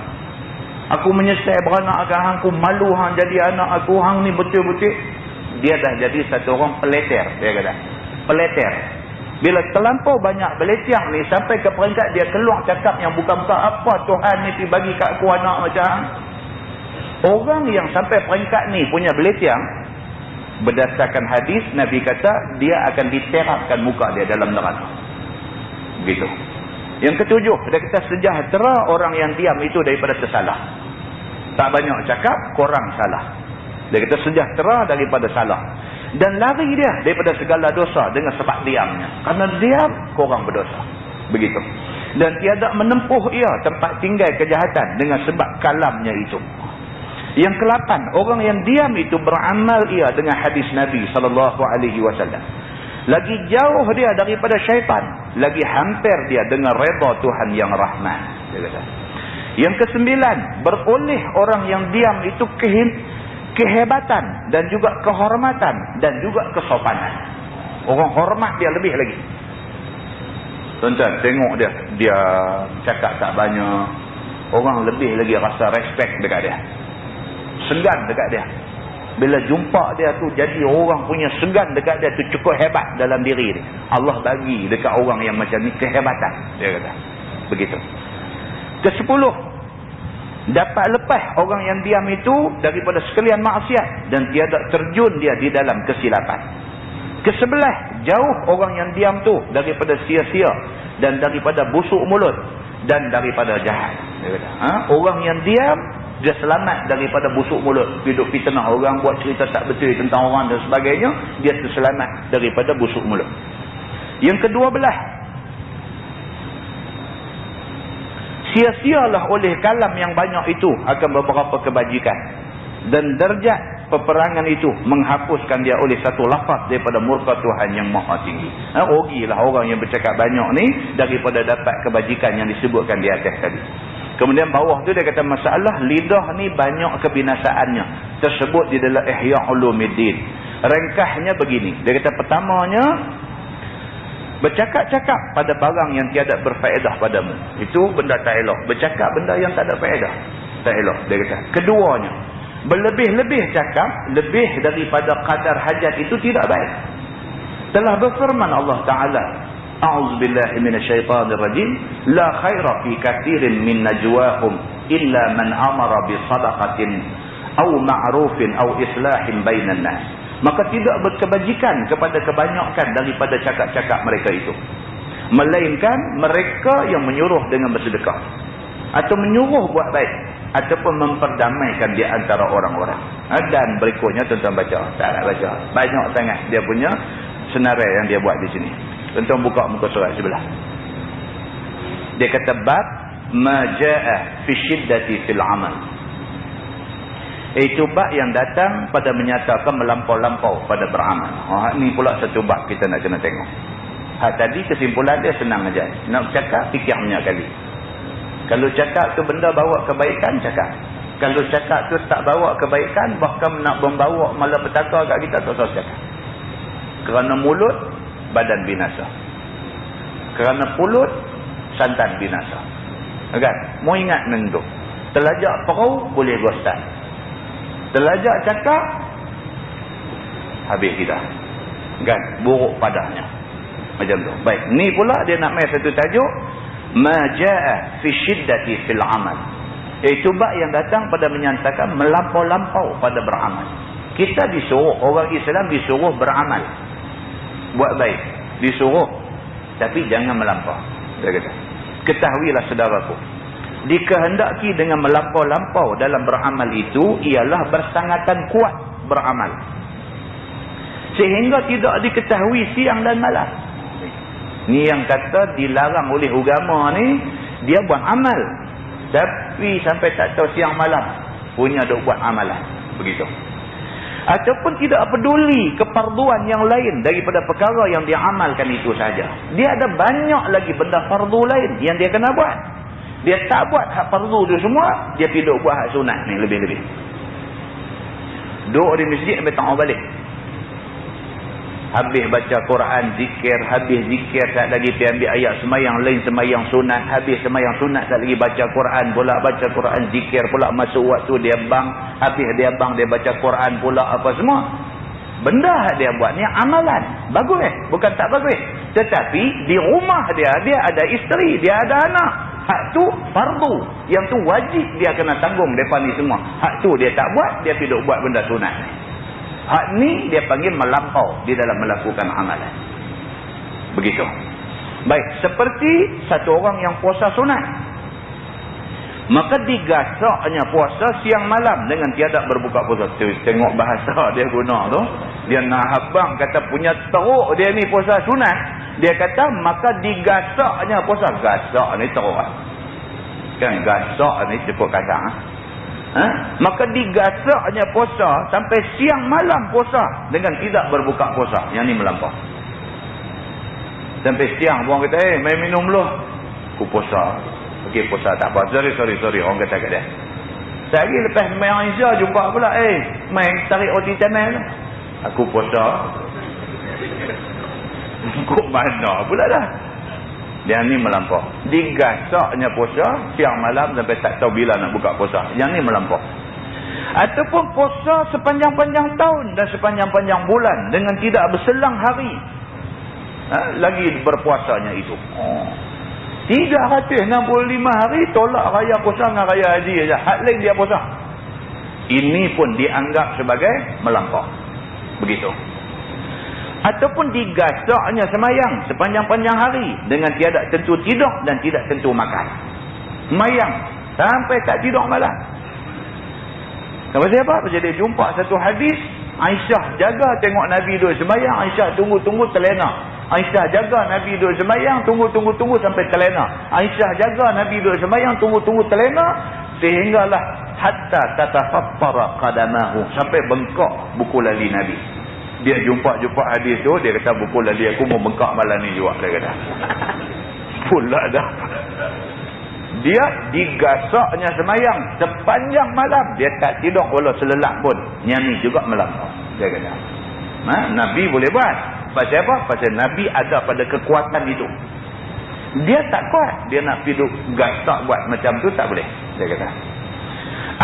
Aku menyesal beranak kat hang. Aku malu hang jadi anak aku. Hang ni betul-betul. Dia dah jadi satu orang peleter. Dia kata. Peleter. Bila terlampau banyak beletiak ni, sampai ke peringkat dia keluar cakap yang bukan-bukan, apa Tuhan ni pergi bagi kat aku anak macam. Orang yang sampai peringkat ni punya beletiak, berdasarkan hadis, Nabi kata, dia akan diterapkan muka dia dalam neraka. Begitu. Yang ketujuh, dia kata sejahtera orang yang diam itu daripada tersalah. Tak banyak cakap, korang salah. Dia kata sejahtera daripada salah. Dan lari dia daripada segala dosa dengan sebab diamnya. Kerana diam, korang berdosa. Begitu. Dan tiada menempuh ia tempat tinggal kejahatan dengan sebab kalamnya itu. Yang ke-8, orang yang diam itu beramal ia dengan hadis Nabi SAW. Lagi jauh dia daripada syaitan. Lagi hampir dia dengan redha Tuhan yang Rahman. Dia kata. Yang kesembilan, beroleh orang yang diam itu kehebatan dan juga kehormatan dan juga kesopanan. Orang hormat dia lebih lagi. Tuan-tuan, tengok dia cakap tak banyak. Orang lebih lagi rasa respect dekat dia. Segan dekat dia. Bila jumpa dia tu, jadi orang punya segan dekat dia tu cukup hebat dalam diri dia. Allah bagi dekat orang yang macam ni kehebatan, dia kata. Begitu. Ke-10, dapat lepas orang yang diam itu daripada sekalian maksiat dan tiada terjun dia di dalam kesilapan. Ke-11, jauh orang yang diam tu daripada sia-sia dan daripada busuk mulut dan daripada jahat. Dia kata, orang yang diam, dia selamat daripada busuk mulut. Hidup fitnah orang, buat cerita tak betul tentang orang dan sebagainya, dia terselamat daripada busuk mulut. Yang ke-12, sia-sialah oleh kalam yang banyak itu akan beberapa kebajikan. Dan derajat peperangan itu menghapuskan dia oleh satu lafaz daripada murka Tuhan yang maha tinggi. Rugilah orang yang bercakap banyak ni daripada dapat kebajikan yang disebutkan di atas tadi. Kemudian bawah tu dia kata masalah lidah ni banyak kebinasaannya. Tersebut di dalam Ihya Ulumuddin. Ringkasnya begini. Dia kata pertamanya, bercakap-cakap pada barang yang tiada berfaedah padamu. Itu benda tak elok. Bercakap benda yang tak ada faedah, tak elok, dia kata. Keduanya, berlebih-lebih cakap lebih daripada kadar hajat itu tidak baik. Telah berfirman Allah Ta'ala, a'udzubillahi minasyaitanirrajim, la khaira fi katsirin min najwahum illa man amara bi sadaqatin aw ma'rufin aw islahin bainan nas. Maka tidak berkebajikan kepada kebanyakan daripada cakap-cakap mereka itu, melainkan mereka yang menyuruh dengan bersedekah atau menyuruh buat baik ataupun memperdamaikan di antara orang-orang. Dan berikutnya tuan-tuan baca. Tak nak baca. Banyak sangat dia punya senarai yang dia buat di sini. Tuan-tuan buka muka surat sebelah. Dia kata bab ma jaa fi syiddati fil amal. Itu bab yang datang pada menyatakan melampau-lampau pada beramal. Ni pula satu bab kita nak kena tengok. Tadi kesimpulan dia senang aja. Nak cakap fikirnya kali. Kalau cakap tu benda bawa kebaikan, cakap. Kalau cakap tu tak bawa kebaikan, bahkan nak membawa malapetaka kat kita, tak usah cakap. Kerana mulut, badan binasa. Kerana pulut, santan binasa. Kan? Mau ingat nentu. Telajak perau, boleh gostan. Telajak cakap, habis kita. Kan? Buruk padahnya. Macam tu. Baik. Ni pula dia nak main satu tajuk. Ma jaa fi syiddati fil amal. Itu bab yang datang pada menyatakan melampau-lampau pada beramal. Kita disuruh, orang Islam disuruh beramal. Buat baik. Disuruh. Tapi jangan melampau. Dia kata. Ketahuilah saudaraku. Dikehendaki dengan melampau-lampau dalam beramal itu ialah bersangatan kuat beramal. Sehingga tidak diketahui siang dan malam. Ni yang kata dilarang oleh agama ni, dia buat amal. Tapi sampai tak tahu siang malam punya duk buat amalan. Begitu. Ataupun tidak peduli kefarduan yang lain daripada perkara yang dia amalkan itu saja. Dia ada banyak lagi benda fardu lain yang dia kena buat. Dia tak buat hak fardu tu semua, dia pergi duk buat hak sunat ni lebih-lebih. Duk di masjid sampai tak balik. Habis baca Quran, zikir, habis zikir tak lagi pergi ambil ayat semayang lain, semayang sunat, habis semayang sunat tak lagi baca Quran pula, baca Quran, zikir pula, masuk waktu dia bang, habis dia bang dia baca Quran pula, apa semua. Benda dia buat ni amalan. Bagus bukan tak bagus. Tetapi di rumah dia ada isteri, dia ada anak. Hak tu fardu, yang tu wajib dia kena tanggung depan ni semua. Hak tu dia tak buat, dia tidak buat benda sunat. Hak ni dia panggil melampau di dalam melakukan amalan. Begitu. Baik, seperti satu orang yang puasa sunat. Maka digasaknya puasa siang malam dengan tiada berbuka puasa. Tengok bahasa dia guna tu. Dia nak abang kata punya teruk dia ni puasa sunat. Dia kata maka digasaknya puasa. Gasak ni teruk. Kan gasak ni cukup kasar. Maka digasaknya puasa sampai siang malam puasa dengan tidak berbuka puasa. Yang ni melampau. Sampai siang orang kata, main minum dulu. Aku puasa. Okey, puasa tak apa. Sorry. Orang kata kat dia. Sehari lepas main Aisyah jumpa pula. Main tarik roti canai tu. Aku puasa. Kok mana pula dah. Yang ni melampau. Digasaknya puasa. Siang malam sampai tak tahu bila nak buka puasa. Yang ni melampau. Ataupun puasa sepanjang-panjang tahun dan sepanjang-panjang bulan. Dengan tidak berselang hari. Lagi berpuasanya itu. 365 hari tolak raya puasa dengan raya haji saja. Hak lain dia puasa. Ini pun dianggap sebagai melampau. Begitu. Ataupun digasaknya semayang sepanjang-panjang hari dengan tiada tentu tidur dan tidak tentu makan. Semayang sampai tak tidur malam. Sebab apa? Pasal dia jumpa satu hadis, Aisyah jaga tengok Nabi duduk semayang, Aisyah tunggu terlena. Aisyah jaga Nabi duduk semayang, tunggu sampai terlena. Aisyah jaga Nabi duduk semayang, tunggu terlena. Sehinggalah hatta tatafattara qadamahu. Sampai bengkak buku lali Nabi. Dia jumpa hadis tu, dia kata buku lali aku mau bengkak malam ni juga. Dia kata. Pula dah. Dia digasaknya semayang sepanjang malam. Dia tak tidur walau selelak pun. Yang ni juga melampau. Dia kata. Nabi boleh buat. Pasal apa? Pasal Nabi ada pada kekuatan itu. Dia tak kuat. Dia nak pergi gasak buat macam tu tak boleh. Dia kata.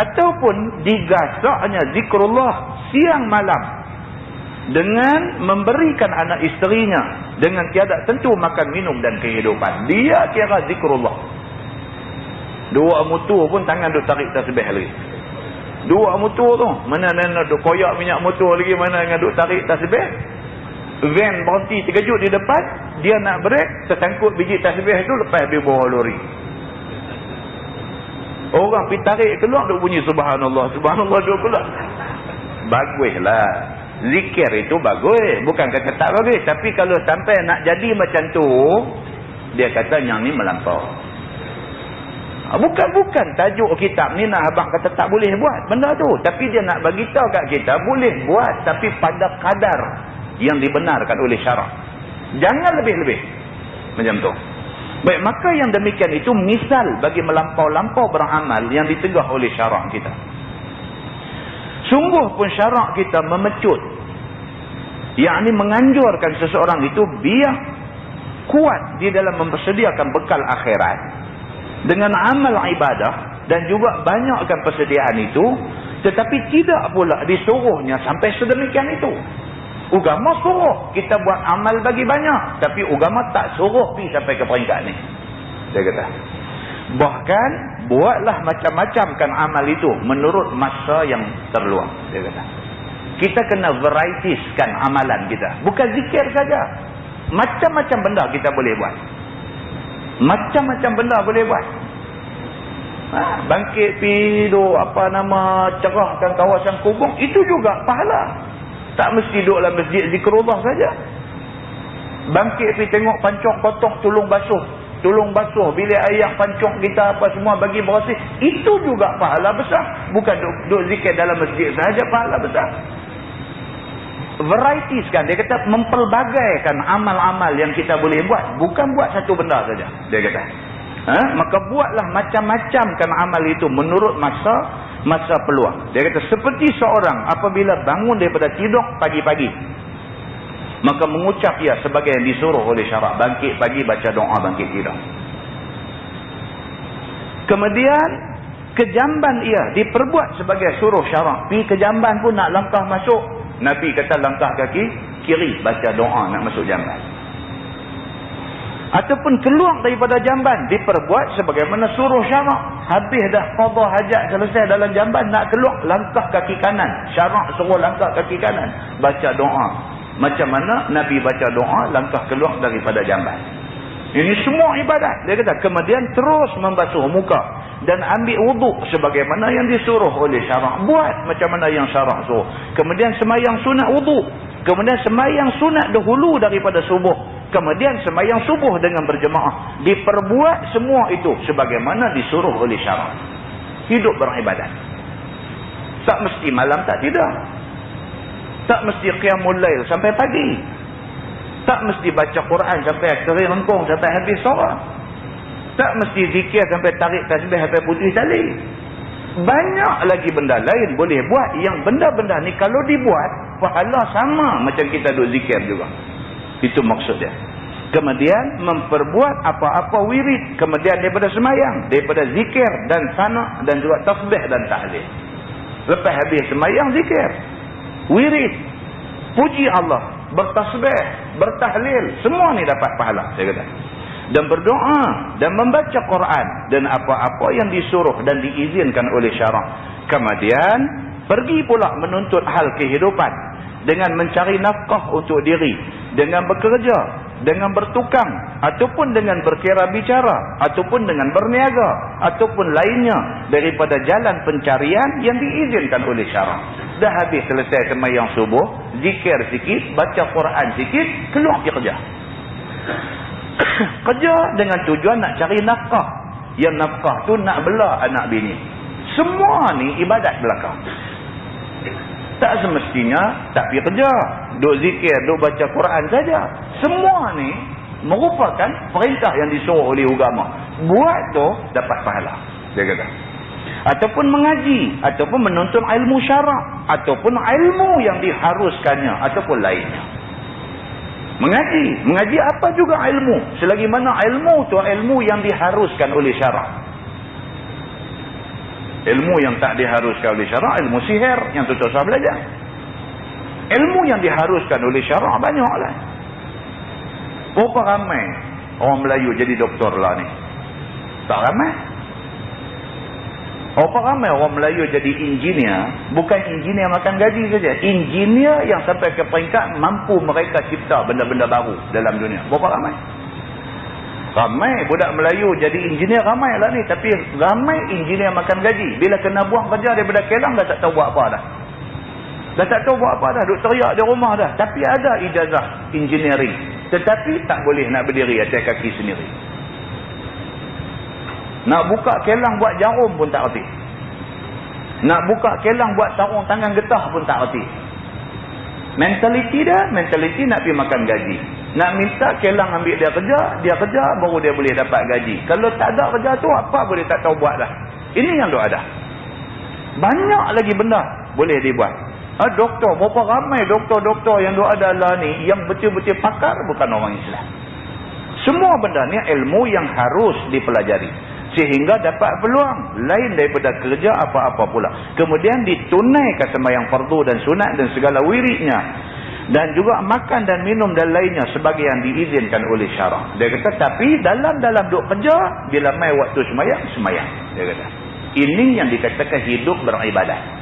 Ataupun digasaknya zikrullah siang malam. Dengan memberikan anak isterinya. Dengan tiada tentu makan minum dan kehidupan. Dia kira zikrullah. Dua mutu pun tangan duk tarik tasbih lagi. Dua mutu tu. Mana duk koyak minyak mutu lagi. Mana dengan duk tarik tasbih. Van berhenti terkejut di depan. Dia nak break. Tersangkut biji tasbih tu. Lepas dia bawa lori. Orang pergi tarik keluar. Dia bunyi subhanallah. Subhanallah dia keluar. Baguslah. Zikir itu bagus. Bukan kata tak bagus. Tapi kalau sampai nak jadi macam tu. Dia kata yang ni melampau. Bukan tajuk kitab ni nak abang kata tak boleh buat benda tu. Tapi dia nak bagi tahu kat kita. Boleh buat. Tapi pada kadar yang dibenarkan oleh syarak. Jangan lebih-lebih. Macam tu. Baik, maka yang demikian itu misal bagi melampau-lampau beramal yang ditegah oleh syarak kita. Sungguh pun syarak kita memecut. Yakni menganjurkan seseorang itu biar kuat di dalam mempersediakan bekal akhirat. Dengan amal ibadah dan juga banyakkan persediaan itu. Tetapi tidak pula disuruhnya sampai sedemikian itu. Agama suruh kita buat amal bagi banyak. Tapi agama tak suruh pergi sampai ke peringkat ni. Dia kata. Bahkan buatlah macam-macam kan amal itu. Menurut masa yang terluang. Dia kata. Kita kena varietiskan amalan kita. Bukan zikir saja. Macam-macam benda kita boleh buat. Macam-macam benda boleh buat. Bangkit pergi cerahkan kawasan kubur. Itu juga pahala. Tak mesti duduk dalam masjid zikrullah saja. Bangkit pergi tengok pancong kotor, tolong basuh. Tolong basuh bilik air pancong kita apa semua bagi bersih. Itu juga pahala besar. Bukan duduk zikir dalam masjid sahaja pahala besar. Varieties kan. Dia kata mempelbagaikan amal-amal yang kita boleh buat. Bukan buat satu benda saja. Dia kata. Maka buatlah macam-macam kan amal itu menurut masa peluang. Dia kata seperti seorang apabila bangun daripada tidur pagi-pagi. Maka mengucap ia sebagai yang disuruh oleh syarak. Bangkit pagi baca doa bangkit tidur. Kemudian kejamban ia diperbuat sebagai suruh syarak. Pergi kejamban pun nak langkah masuk. Nabi kata langkah kaki kiri baca doa nak masuk jamban. Ataupun keluar daripada jamban diperbuat sebagaimana suruh syarak. Habis dah qada hajat selesai dalam jamban nak keluar langkah kaki kanan. Syarak suruh langkah kaki kanan baca doa. Macam mana Nabi baca doa langkah keluar daripada jamban. Ini semua ibadat. Dia kata kemudian terus membasuh muka dan ambil wuduk sebagaimana yang disuruh oleh syarak. Buat macam mana yang syarak suruh. Kemudian semayang sunat wuduk. Kemudian semayang sunat dahulu daripada subuh. Kemudian semayang subuh dengan berjemaah. Diperbuat semua itu sebagaimana disuruh oleh syarak. Hidup beribadat. Tak mesti malam tak tidur. Tak mesti qiyamul lail sampai pagi. Tak mesti baca Quran sampai akhir rengkong sampai habis surah. Tak mesti zikir sampai tarik tasbih sampai putih tali. Banyak lagi benda lain boleh buat. Yang benda-benda ni kalau dibuat, pahala sama macam kita duk zikir juga. Itu maksud dia. Kemudian memperbuat apa-apa wirid. Kemudian daripada semayang, daripada zikir dan sana dan juga tasbih dan tahlil. Lepas habis semayang, zikir, wirid, puji Allah, bertasbih, bertahlil, semua ni dapat pahala, saya kata. Dan berdoa dan membaca Quran dan apa-apa yang disuruh dan diizinkan oleh syarak. Kemudian pergi pula menuntut hal kehidupan dengan mencari nafkah untuk diri, dengan bekerja, dengan bertukang, ataupun dengan berkira bicara, ataupun dengan berniaga, ataupun lainnya daripada jalan pencarian yang diizinkan oleh syarak. Dah habis selesai sembahyang subuh, zikir sikit, baca Quran sikit, keluar pergi kerja. Kerja dengan tujuan nak cari nafkah. Yang nafkah tu nak bela anak bini. Semua ni ibadat belakang. Tak semestinya tak pergi kerja, duk zikir, duk baca Quran saja. Semua ni merupakan perintah yang disuruh oleh agama. Buat tu dapat pahala, dia kata. Ataupun mengaji, ataupun menuntut ilmu syarak, ataupun ilmu yang diharuskannya, ataupun lainnya. Mengaji apa juga ilmu, selagi mana ilmu tu ilmu yang diharuskan oleh syarak. Ilmu yang tak diharuskan oleh syarak, ilmu sihir yang tu tak usah belajar. Ilmu yang diharuskan oleh syarak banyaklah. Berapa ramai orang Melayu jadi doktor lah ni? Tak ramai. Berapa ramai orang Melayu jadi engineer, bukan engineer makan gaji saja, engineer yang sampai ke peringkat mampu mereka cipta benda-benda baru dalam dunia. Berapa ramai? Ramai budak Melayu jadi engineer, ramai lah ni. Tapi ramai engineer makan gaji. Bila kena buang kerja daripada Kelang, dah tak tahu buat apa dah. Dah tak tahu buat apa dah. Duk teriak di rumah dah. Tapi ada ijazah engineering. Tetapi tak boleh nak berdiri atas kaki sendiri. Nak buka Kelang buat jarum pun tak erti. Nak buka Kelang buat sarung tangan getah pun tak erti. Mentaliti dah, mentaliti nak pergi makan gaji. Nak minta Kelang ambil dia kerja baru dia boleh dapat gaji. Kalau tak ada kerja tu, apa boleh tak tahu buat dah. Ini yang dia ada. Banyak lagi benda boleh dibuat. Doktor, berapa ramai doktor-doktor yang dia ada lah ni, yang betul-betul pakar bukan orang Islam. Semua benda ni ilmu yang harus dipelajari. Sehingga dapat peluang lain daripada kerja apa-apa pula. Kemudian ditunaikan sembahyang fardu dan sunat dan segala wiridnya. Dan juga makan dan minum dan lainnya sebagai yang diizinkan oleh syarak. Dia kata, tapi dalam duk kerja, bila mai waktu sembahyang. Dia kata, ini yang dikatakan hidup beribadat.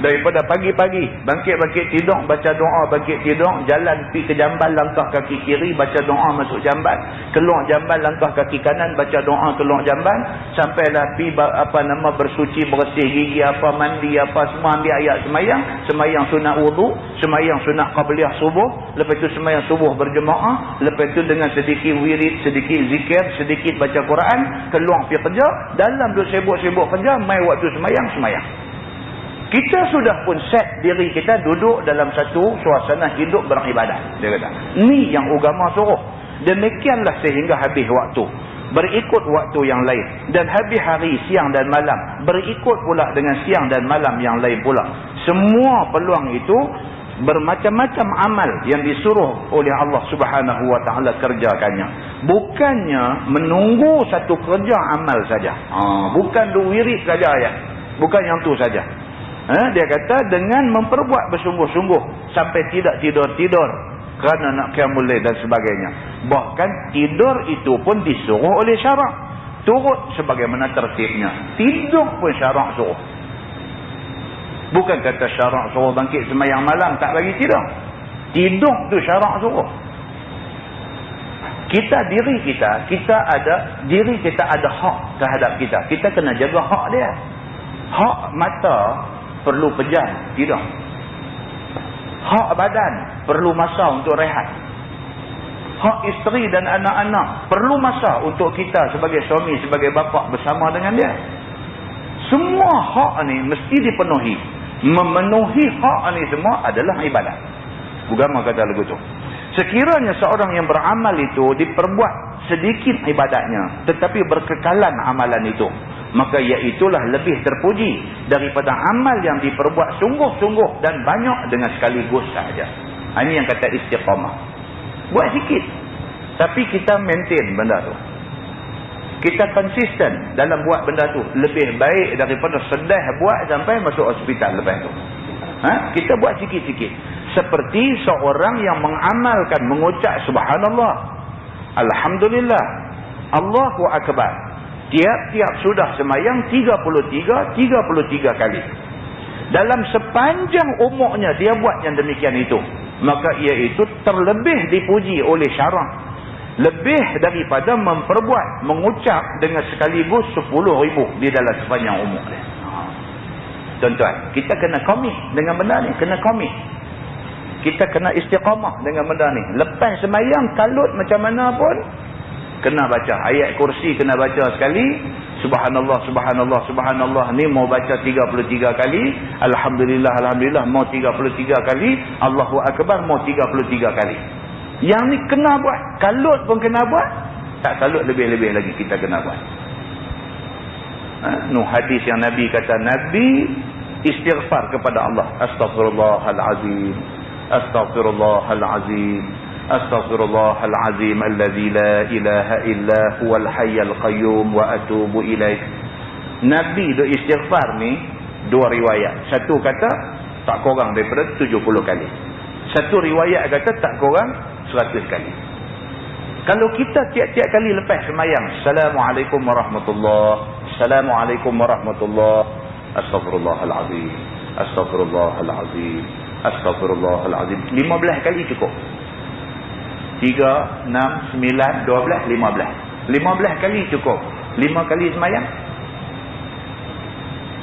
Daripada pagi-pagi bangkit tidur, baca doa, bangkit tidur, jalan pergi ke jamban, langkah kaki kiri, baca doa masuk jamban, keluar jamban, langkah kaki kanan, baca doa, keluar jamban, sampailah pergi bersuci, bersih gigi, mandi, semua ambil ayat semayang sunat wudu, semayang sunat qabliyah subuh, lepas tu semayang subuh berjemaah, lepas tu dengan sedikit wirid, sedikit zikir, sedikit baca Quran, keluar pergi kerja, dalam duk sibuk-sibuk kerja, mai waktu semayang. Kita sudah pun set diri kita duduk dalam satu suasana hidup beribadat. Dia kata, ni yang agama suruh. Demikianlah sehingga habis waktu. Berikut waktu yang lain. Dan habis hari, siang dan malam. Berikut pula dengan siang dan malam yang lain pula. Semua peluang itu bermacam-macam amal yang disuruh oleh Allah Subhanahu Wa Taala kerjakannya. Bukannya menunggu satu kerja amal saja. Bukan wirid saja ya. Bukan yang tu saja. Dia kata dengan memperbuat bersungguh-sungguh sampai tidak tidur-tidur kerana nak qiyamul lail dan sebagainya. Bahkan tidur itu pun disuruh oleh syarak. Turut sebagaimana tertibnya. Tidur pun syarak suruh. Bukan kata syarak suruh bangkit sembahyang malam tak bagi tidur. Tidur tu syarak suruh. Diri kita ada hak terhadap kita. Kita kena jaga hak dia. Hak mata perlu pejam, tidur. Hak badan perlu masa untuk rehat. Hak isteri dan anak-anak perlu masa untuk kita sebagai suami, sebagai bapa bersama dengan dia. Semua hak ni mesti dipenuhi. Memenuhi hak ni semua adalah ibadat. Agama kata lagu tu. Sekiranya seorang yang beramal itu diperbuat sedikit ibadatnya tetapi berkekalan amalan itu, maka iaitulah lebih terpuji daripada amal yang diperbuat sungguh-sungguh dan banyak dengan sekaligus sahaja. Ini yang kata istiqamah. Buat sikit tapi kita maintain benda tu, kita konsisten dalam buat benda tu, lebih baik daripada sedih buat sampai masuk hospital lepas tu. Kita buat sikit-sikit. Seperti seorang yang mengamalkan, mengucap subhanallah, alhamdulillah, Allahu akbar, tiap-tiap sudah semayang 33 kali. Dalam sepanjang umurnya dia buat yang demikian itu, maka ia itu terlebih dipuji oleh syarak, lebih daripada memperbuat, mengucap dengan sekaligus 10,000 di dalam sepanjang umur dia. Tuan-tuan, kita kena komit dengan benda ni, kena komit. Kita kena istiqamah dengan benda ni. Lepas semayang, kalut macam mana pun, kena baca. Ayat kursi kena baca sekali. Subhanallah, subhanallah, subhanallah. Ni mau baca 33 kali. Alhamdulillah, alhamdulillah mau 33 kali. Allahu akbar mau 33 kali. Yang ni kena buat. Kalut pun kena buat. Tak kalut lebih-lebih lagi kita kena buat. Hadis yang Nabi kata, Nabi istighfar kepada Allah. Astaghfirullahalazim. Astaghfirullahalazim. Astaghfirullahalazim alladzi la ilaha illa huwal hayyul qayyum wa atubu ilaih. Nabi do istighfar ni dua riwayat. Satu kata tak kurang daripada 70 kali. Satu riwayat kata tak kurang 100 kali. Kalau kita tiap-tiap kali lepas semayang, Assalamualaikum warahmatullahi, Assalamualaikum warahmatullahi, Astaghfirullahalazim, Astaghfirullahalazim, Astaghfirullahalazim, 15 kali cukup. 3, 6, 9, 12, 15. 15 kali cukup. 5 kali semayang.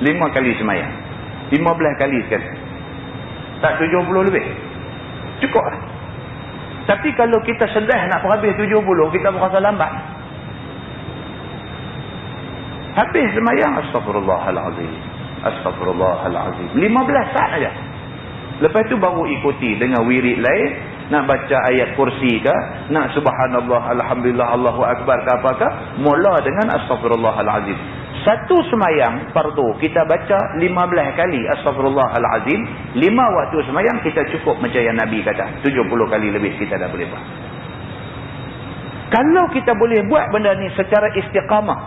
5 kali semayang. 15 kali sekali. Tak 70 lebih. Cukup lah. Tapi kalau kita sedih nak habis 70, kita berasa lambat. Habis semayang, Astaghfirullahalazim, Astaghfirullahalazim. 15 saat saja. Lepas tu baru ikuti dengan wirid lain. Nak baca ayat kursi ke, nak subhanallah, alhamdulillah, Allahu akbar ke apakah, mula dengan Astaghfirullahalazim. Satu semayang fardu kita baca 15 kali Astaghfirullahalazim. 5 waktu semayang kita cukup macam yang Nabi kata, 70 kali lebih kita dah boleh buat. Kalau kita boleh buat benda ni secara istiqamah,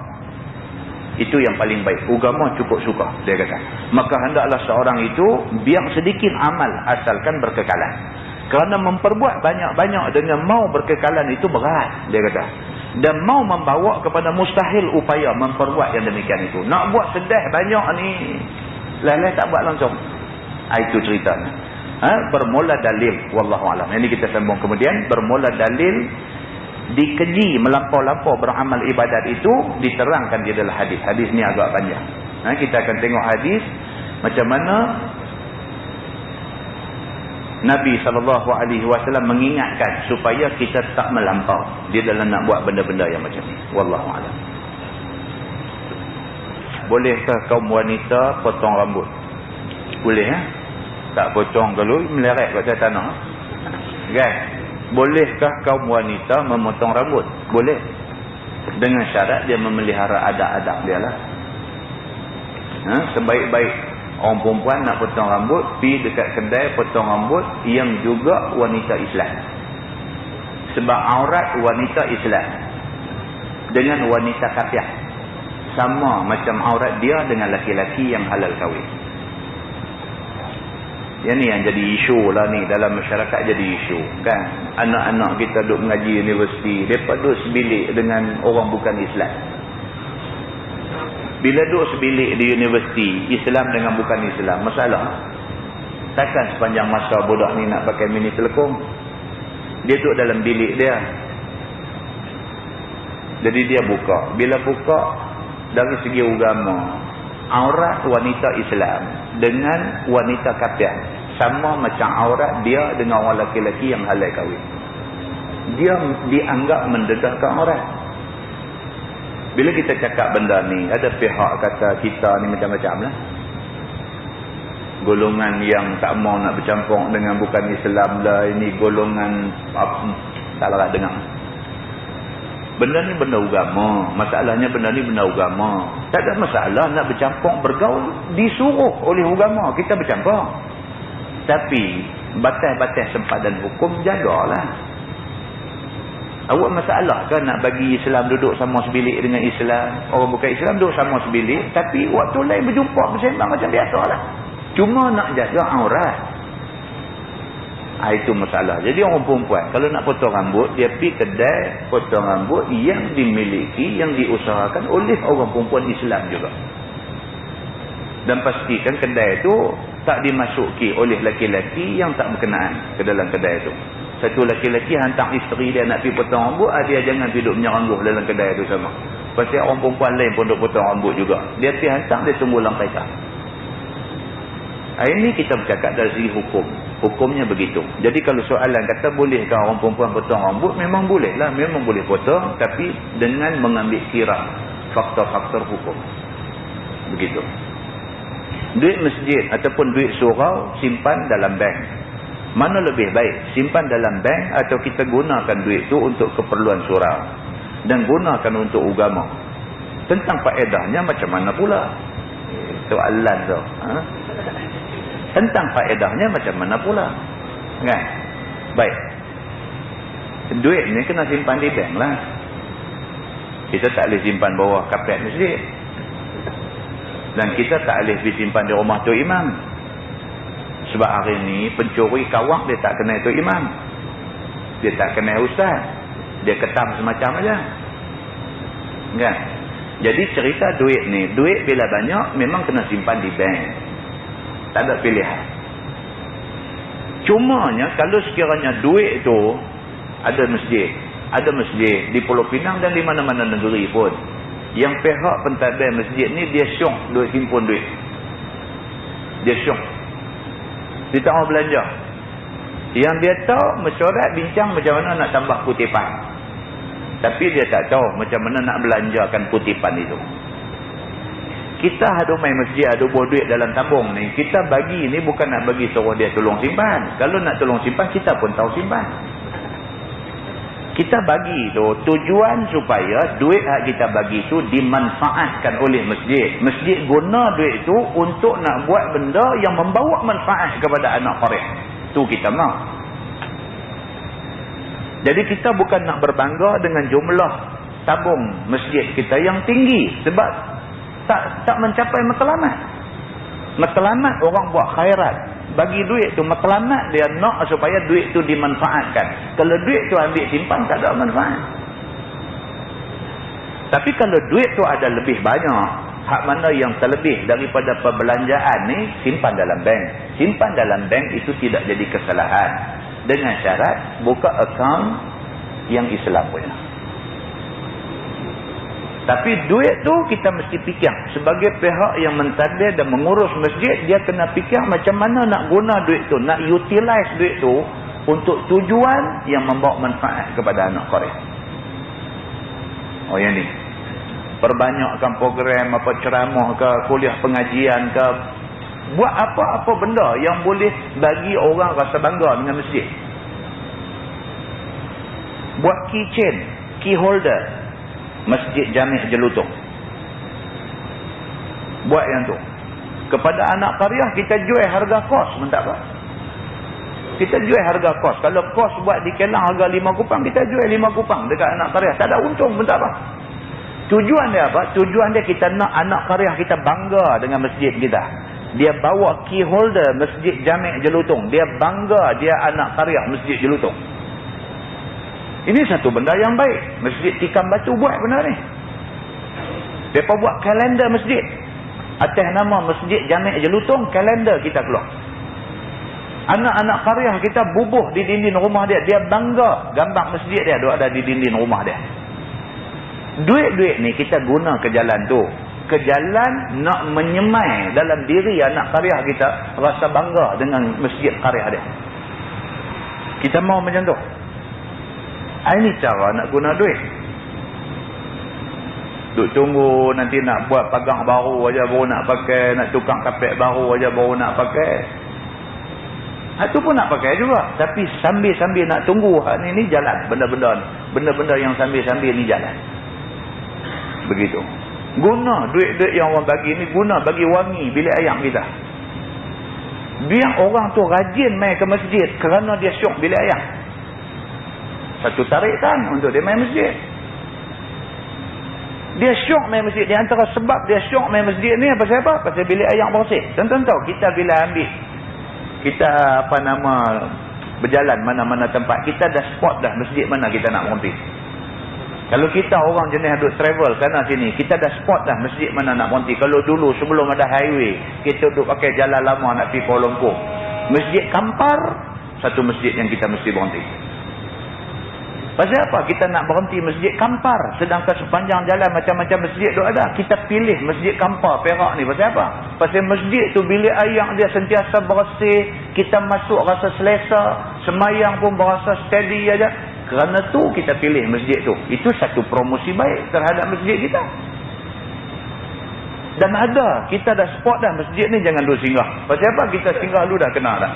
itu yang paling baik. Agama cukup suka, dia kata. Maka hendaklah seorang itu biar sedikit amal asalkan berkekalan. Kerana memperbuat banyak-banyak dengan mau berkekalan itu berat, dia kata. Dan mau membawa kepada mustahil upaya memperbuat yang demikian itu. Nak buat sedih banyak ni, lain-lain tak buat langsung. Itu ceritanya. Bermula dalil, wallahualam. Ini kita sambung kemudian. Bermula dalil, dikeji melampau-lampau beramal ibadat itu, diterangkan di dalam hadis. Hadis ni agak panjang. Kita akan tengok hadis macam mana Nabi SAW mengingatkan supaya kita tak melampau di dalam nak buat benda-benda yang macam ni. Wallahualam. Bolehkah kaum wanita potong rambut? Boleh tak potong kalau meleret kat atas tanah. Kan? Bolehkah kaum wanita memotong rambut? Boleh. Dengan syarat dia memelihara adab-adab dia lah. Sebaik-baik orang perempuan nak potong rambut, pergi dekat kedai potong rambut yang juga wanita Islam. Sebab aurat wanita Islam dengan wanita kafir sama macam aurat dia dengan laki-laki yang halal kahwin. Yang ni yang jadi isu lah ni dalam masyarakat, jadi isu kan. Anak-anak kita duduk mengaji universiti, mereka duduk sebilik dengan orang bukan Islam. Bila duduk sebilik di universiti, Islam dengan bukan Islam, masalah. Takkan sepanjang masa budak ni nak pakai mini telekong. Dia duduk dalam bilik dia. Jadi dia buka. Bila buka, dari segi agama, aurat wanita Islam dengan wanita kafir sama macam aurat dia dengan orang lelaki yang halal kahwin. Dia dianggap mendedahkan aurat. Bila kita cakap benda ni, ada pihak kata kita ni macam-macam lah. Golongan yang tak mau nak bercampur dengan bukan Islam lah. Ini golongan apa, tak larat dengar. Benda ni benda agama. Masalahnya benda ni benda agama. Tak ada masalah nak bercampur bergaul. Disuruh oleh agama kita bercampur. Tapi batas-batas sempadan hukum jagalah. Awak masalah ke nak bagi Islam duduk sama sebilik dengan Islam? Orang bukan Islam duduk sama sebilik. Tapi waktu lain berjumpa bersembang macam biasa lah. Cuma nak jaga aurat. Itu masalah. Jadi orang perempuan kalau nak potong rambut, dia pergi kedai potong rambut yang dimiliki, yang diusahakan oleh orang perempuan Islam juga. Dan pastikan kedai itu tak dimasuki oleh laki-laki yang tak berkenaan ke dalam kedai itu. Satu laki-laki hantar isteri dia nak pergi potong rambut, dia jangan duduk menyerangguh dalam kedai itu sama. Pasal orang perempuan lain pun duduk potong rambut juga. Dia pergi hantar, dia tunggu dalam kereta. Ini kita bercakap dari segi hukum. Hukumnya begitu. Jadi kalau soalan kata bolehkah orang perempuan potong rambut, memang boleh lah. Memang boleh potong, tapi dengan mengambil kira faktor-faktor hukum. Begitu. Duit masjid ataupun duit surau simpan dalam bank. Mana lebih baik? Simpan dalam bank atau kita gunakan duit itu untuk keperluan surau dan gunakan untuk agama? Tentang faedahnya macam mana pula? Soalan tu. Tentang faedahnya macam mana pula? Kan? Baik. Duit ni kena simpan di bank lah. Kita tak boleh simpan bawah kapet masjid. Dan kita tak boleh disimpan di rumah Tok Imam. Sebab hari ni pencuri kawak dia tak kenal Tok Imam. Dia tak kenal ustaz. Dia ketam semacam aja. Kan? Jadi cerita duit ni, duit bila banyak memang kena simpan di bank. Tak ada pilihan. Cumanya kalau sekiranya duit tu ada masjid di Pulau Pinang dan di mana-mana negeri pun. Yang pihak pentadbir masjid ni dia syok duit himpun duit. Dia syok. Dia tak mau belanja. Yang dia tahu mesyuarat bincang macam mana nak tambah kutipan. Tapi dia tak tahu macam mana nak belanjakan kutipan itu. Kita ada main masjid, ada buah duit dalam tabung ni. Kita bagi ni bukan nak bagi suruh dia tolong simpan. Kalau nak tolong simpan, kita pun tahu simpan. Kita bagi tu tujuan supaya duit yang kita bagi tu dimanfaatkan oleh masjid. Masjid guna duit tu untuk nak buat benda yang membawa manfaat kepada anak qaryah. Tu kita mahu. Jadi kita bukan nak berbangga dengan jumlah tabung masjid kita yang tinggi. Sebab tak mencapai matlamat. Matlamat orang buat khairat. Bagi duit tu matlamat dia nak supaya duit tu dimanfaatkan. Kalau duit tu ambil simpan tak ada manfaat. Tapi kalau duit tu ada lebih banyak, hak mana yang terlebih daripada perbelanjaan ni, simpan dalam bank. Simpan dalam bank itu tidak jadi kesalahan. Dengan syarat buka akaun yang Islam punya. Tapi duit tu kita mesti fikir. Sebagai pihak yang mentadbir dan mengurus masjid, dia kena fikir macam mana nak guna duit tu. Nak utilize duit tu untuk tujuan yang membawa manfaat kepada anak qaryah. Oh yang ni. Perbanyakkan program, apa ceramah ke, kuliah pengajian ke. Buat apa-apa benda yang boleh bagi orang rasa bangga dengan masjid. Buat keychain, key holder. Masjid Jami' Jelutong. Buat yang tu. Kepada anak qaryah kita jual harga kos pun tak apa. Kita jual harga kos. Kalau kos buat di Kelang harga 5 kupang, kita jual 5 kupang dekat anak qaryah. Tak ada untung pun tak apa. Tujuan dia apa? Tujuan dia kita nak anak qaryah kita bangga dengan masjid kita. Dia bawa key holder Masjid Jami' Jelutong. Dia bangga dia anak qaryah Masjid Jelutong. Ini satu benda yang baik. Masjid Tikam Batu buat benda ni. Mereka buat kalender masjid. Atas nama Masjid Jami' Jelutong, kalender kita keluar. Anak-anak qaryah kita bubuh di dinding rumah dia. Dia bangga gambar masjid dia ada di dinding rumah dia. Duit-duit ni kita guna ke jalan tu. Ke jalan nak menyemai dalam diri anak qaryah kita rasa bangga dengan masjid qaryah dia. Kita mau macam tu. Ini cara nak guna duit. Duk tunggu nanti nak buat pagang baru aja baru nak pakai, nak tukang kapet baru aja baru nak pakai. Hak tu pun nak pakai juga. Tapi sambil-sambil nak tunggu hak ni jalan. Benda-benda ni. Benda-benda yang sambil-sambil ni jalan. Begitu. Guna duit-duit yang orang bagi ni, guna bagi wangi bilik ayam kita. Biar orang tu rajin main ke masjid kerana dia syok bilik ayam. Satu tarikan untuk dia main masjid. Dia syok main masjid. Di antara sebab dia syok main masjid ni pasal apa? Pasal bilik ayam bersih. Tuan-tuan tahu kita bila ambil, kita berjalan mana-mana tempat, kita dah spot dah masjid mana kita nak berhenti. Kalau kita orang jenis duk travel sana sini, kita dah spot dah masjid mana nak berhenti. Kalau dulu sebelum ada highway, kita duk pakai jalan lama nak pergi Kuala Lumpur, Masjid Kampar satu masjid yang kita mesti berhenti. Pasal apa kita nak berhenti Masjid Kampar, sedangkan sepanjang jalan macam-macam masjid duk ada? Kita pilih Masjid Kampar Perak ni pasal apa? Pasal masjid tu bilik ayam dia sentiasa bersih, kita masuk rasa selesa, semayang pun berasa steady aja. Kerana tu kita pilih masjid tu. Itu satu promosi baik terhadap masjid kita. Dan ada, kita dah spot dah masjid ni jangan dulu singgah. Pasal apa? Kita singgah dulu dah kenal dah.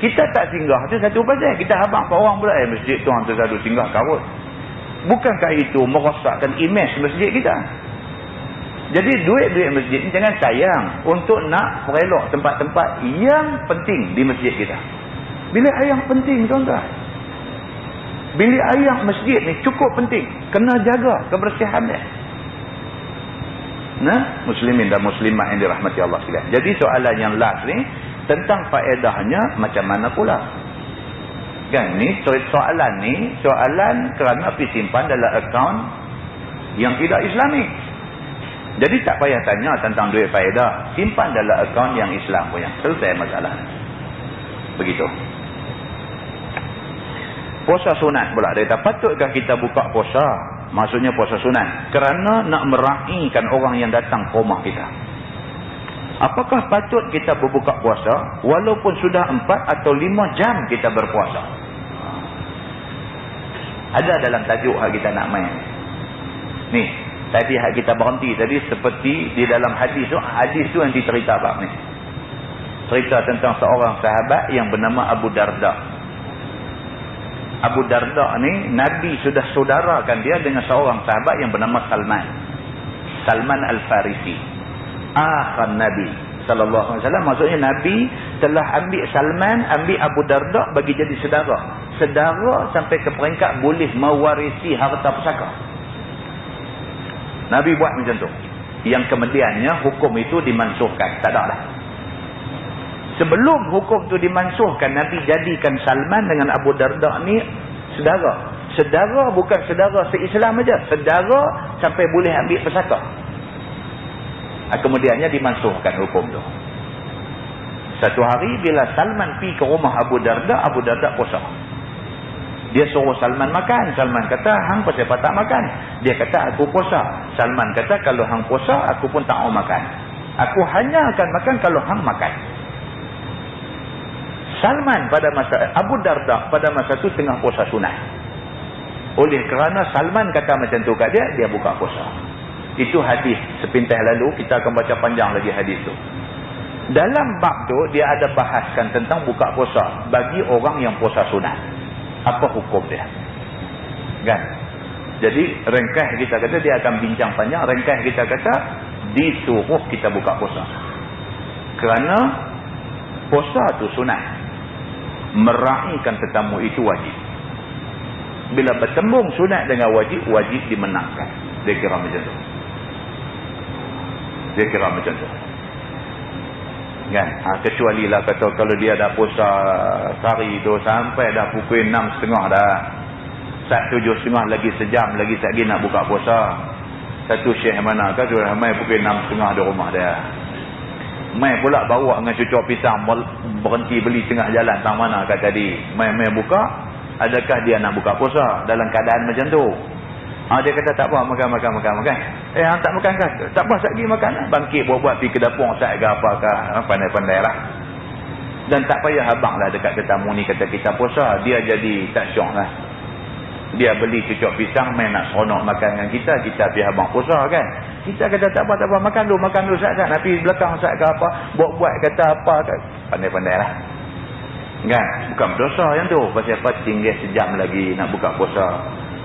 Kita tak singgah tu satu pasal. Kita habang ke orang pula, masjid tu hantar satu singgah kawut. Bukankah itu merosakkan imej masjid kita? Jadi duit-duit masjid ni jangan sayang untuk nak perelok tempat-tempat yang penting di masjid kita. Bilik ayam penting tuan-tuan. Bilik ayam masjid ni cukup penting. Kena jaga kebersihan dia. Nah, muslimin dan muslimat yang dirahmati Allah sekalian. Jadi soalan yang last ni tentang faedahnya macam mana pula? Kan ni soalan ni soalan kerana pergi simpan dalam akaun yang tidak Islamik. Jadi tak payah tanya tentang duit faedah, simpan dalam akaun yang Islam punya. Selesai masalah. Begitu. Puasa sunat pula. Dia kata, patutkah kita buka puasa? Maksudnya puasa sunat. Kerana nak meraihkan orang yang datang ke rumah kita. Apakah patut kita berbuka puasa walaupun sudah 4 atau 5 jam kita berpuasa? Ada dalam tajuk hak kita nak main. Ni, tadi hak kita berhenti tadi seperti di dalam hadis tu yang dicerita bab ni. Cerita tentang seorang sahabat yang bernama Abu Darda. Abu Darda ni, Nabi sudah saudarakan dia dengan seorang sahabat yang bernama Salman. Salman Al-Farisi. Akhan Nabi sallallahu alaihi wasallam. Maksudnya Nabi telah ambil Salman, ambil Abu Darda bagi jadi saudara. Saudara sampai ke peringkat boleh mewarisi harta pusaka. Nabi buat macam tu. Yang kemudiannya hukum itu dimansuhkan. Tak ada dah. Sebelum hukum tu dimansuhkan, Nabi jadikan Salman dengan Abu Darda ni saudara. Saudara bukan saudara se-Islam aja, saudara sampai boleh ambil pesaka. Kemudiannya dimansuhkan hukum tu. Satu hari bila Salman pergi ke rumah Abu Darda puasa. Dia suruh Salman makan. Salman kata, hang pasal apa tak makan? Dia kata, aku puasa. Salman kata, kalau hang puasa, aku pun tak mau makan. Aku hanya akan makan kalau hang makan. Salman Abu Darda pada masa tu tengah puasa sunat. Oleh kerana Salman kata macam tu kat dia, dia buka puasa. Itu hadis sepintas lalu, kita akan baca panjang lagi hadis tu. Dalam bab tu dia ada bahaskan tentang buka puasa bagi orang yang puasa sunat. Apa hukum dia? Kan? Jadi ringkas kita kata dia akan bincang panjang. Ringkas kita kata disuruh kita buka puasa. Kerana puasa tu sunat. Meraihkan tetamu itu wajib. Bila bertembung sunat dengan wajib, wajib dimenangkan. Dia kira macam tu. Dia kira macam tu. Kan? Kecuali lah kata kalau dia dah puasa sehari tu sampai dah pukul 6.30 dah. Saat 7.30 lagi sejam lagi lagi nak buka puasa. Satu syekh mana kan sudah mai pukul 6.30 di rumah dia. Mai pula bawa dengan cucuk pisang berhenti beli tengah jalan tang mana kat tadi. Mai buka, adakah dia nak buka puasa dalam keadaan macam tu? Dia kata tak apa, makan. Hang tak makan kan? Tak apa, sat pergi makan. Bangkit buat-buat pergi ke dapur sat ke apakah, pandai-pandai lah. Dan tak payah habang lah dekat tetamu ni kata kita puasa, dia jadi tak syok lah. Dia beli cucuk pisang main nak seronok makan dengan kita pergi habang puasa kan. Kita kata tak apa, makan dulu sat nak pergi belakang sat ke apa, buat-buat kata apa, pandai-pandai lah. Kan? Bukan berdosa yang tu. Pasal apa tinggal sejam lagi nak buka puasa.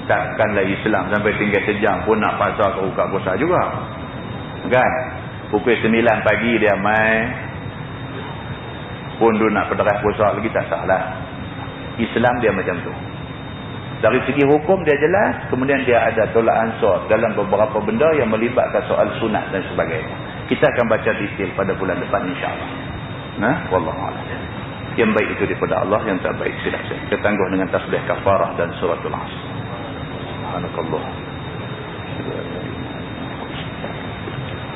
Takkanlah Islam sampai tinggal sejam pun nak paksa buka puasa juga. Kan? Pukul 9 pagi dia mai pun dia nak pederah puasa lagi, tak salah. Islam dia macam tu. Dari segi hukum dia jelas, kemudian dia ada tolak ansur dalam beberapa benda yang melibatkan soal sunat dan sebagainya. Kita akan baca detail pada bulan depan insya-Allah. Nah, wallahu a'lam. Yang baik itu daripada Allah, yang tak baik silap saya. Kita tangguh dengan tasbih kafarah dan suratul Asr. Subhanakallah.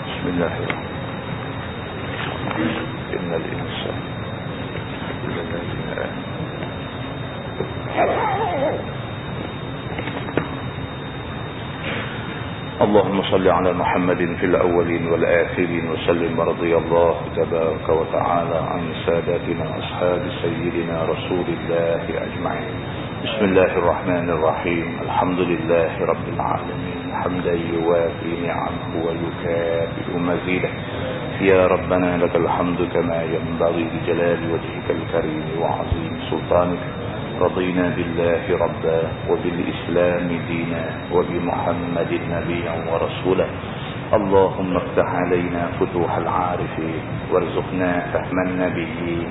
Bismillahirrahmanirrahim. Innal insana اللهم صل على محمد في الأولين والآخرين وسلم ورضي الله تبارك وتعالى عن ساداتنا أصحاب سيدنا رسول الله أجمعين. بسم الله الرحمن الرحيم. الحمد لله رب العالمين حمدا يوافي نعمه ويكافئ مزيده. يا ربنا لك الحمد كما ينبغي لجلال وجهك الكريم وعظيم سلطانك. رضينا بالله ربا وبالإسلام دينا وبمحمد نبيا ورسولا. اللهم افتح علينا فتوح العارفين وارزقنا فهم النبيين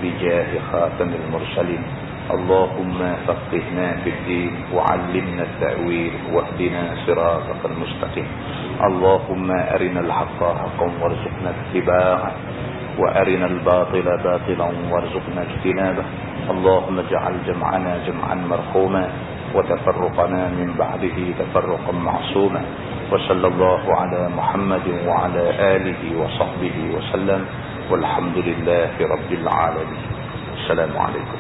بجاه خاتم المرسلين. اللهم فقهنا في الدين وعلمنا التأويل واهدنا صراطك المستقيم. اللهم أرنا الحق حقا وارزقنا اتباعه وأرنا الباطل باطلا وارزقنا اجتنابه. اللهم اجعل جمعنا جمعا مرحوما وتفرقنا من بعده تفرقا معصوما. وصلى الله على محمد وعلى آله وصحبه وسلم والحمد لله رب العالمين. السلام عليكم.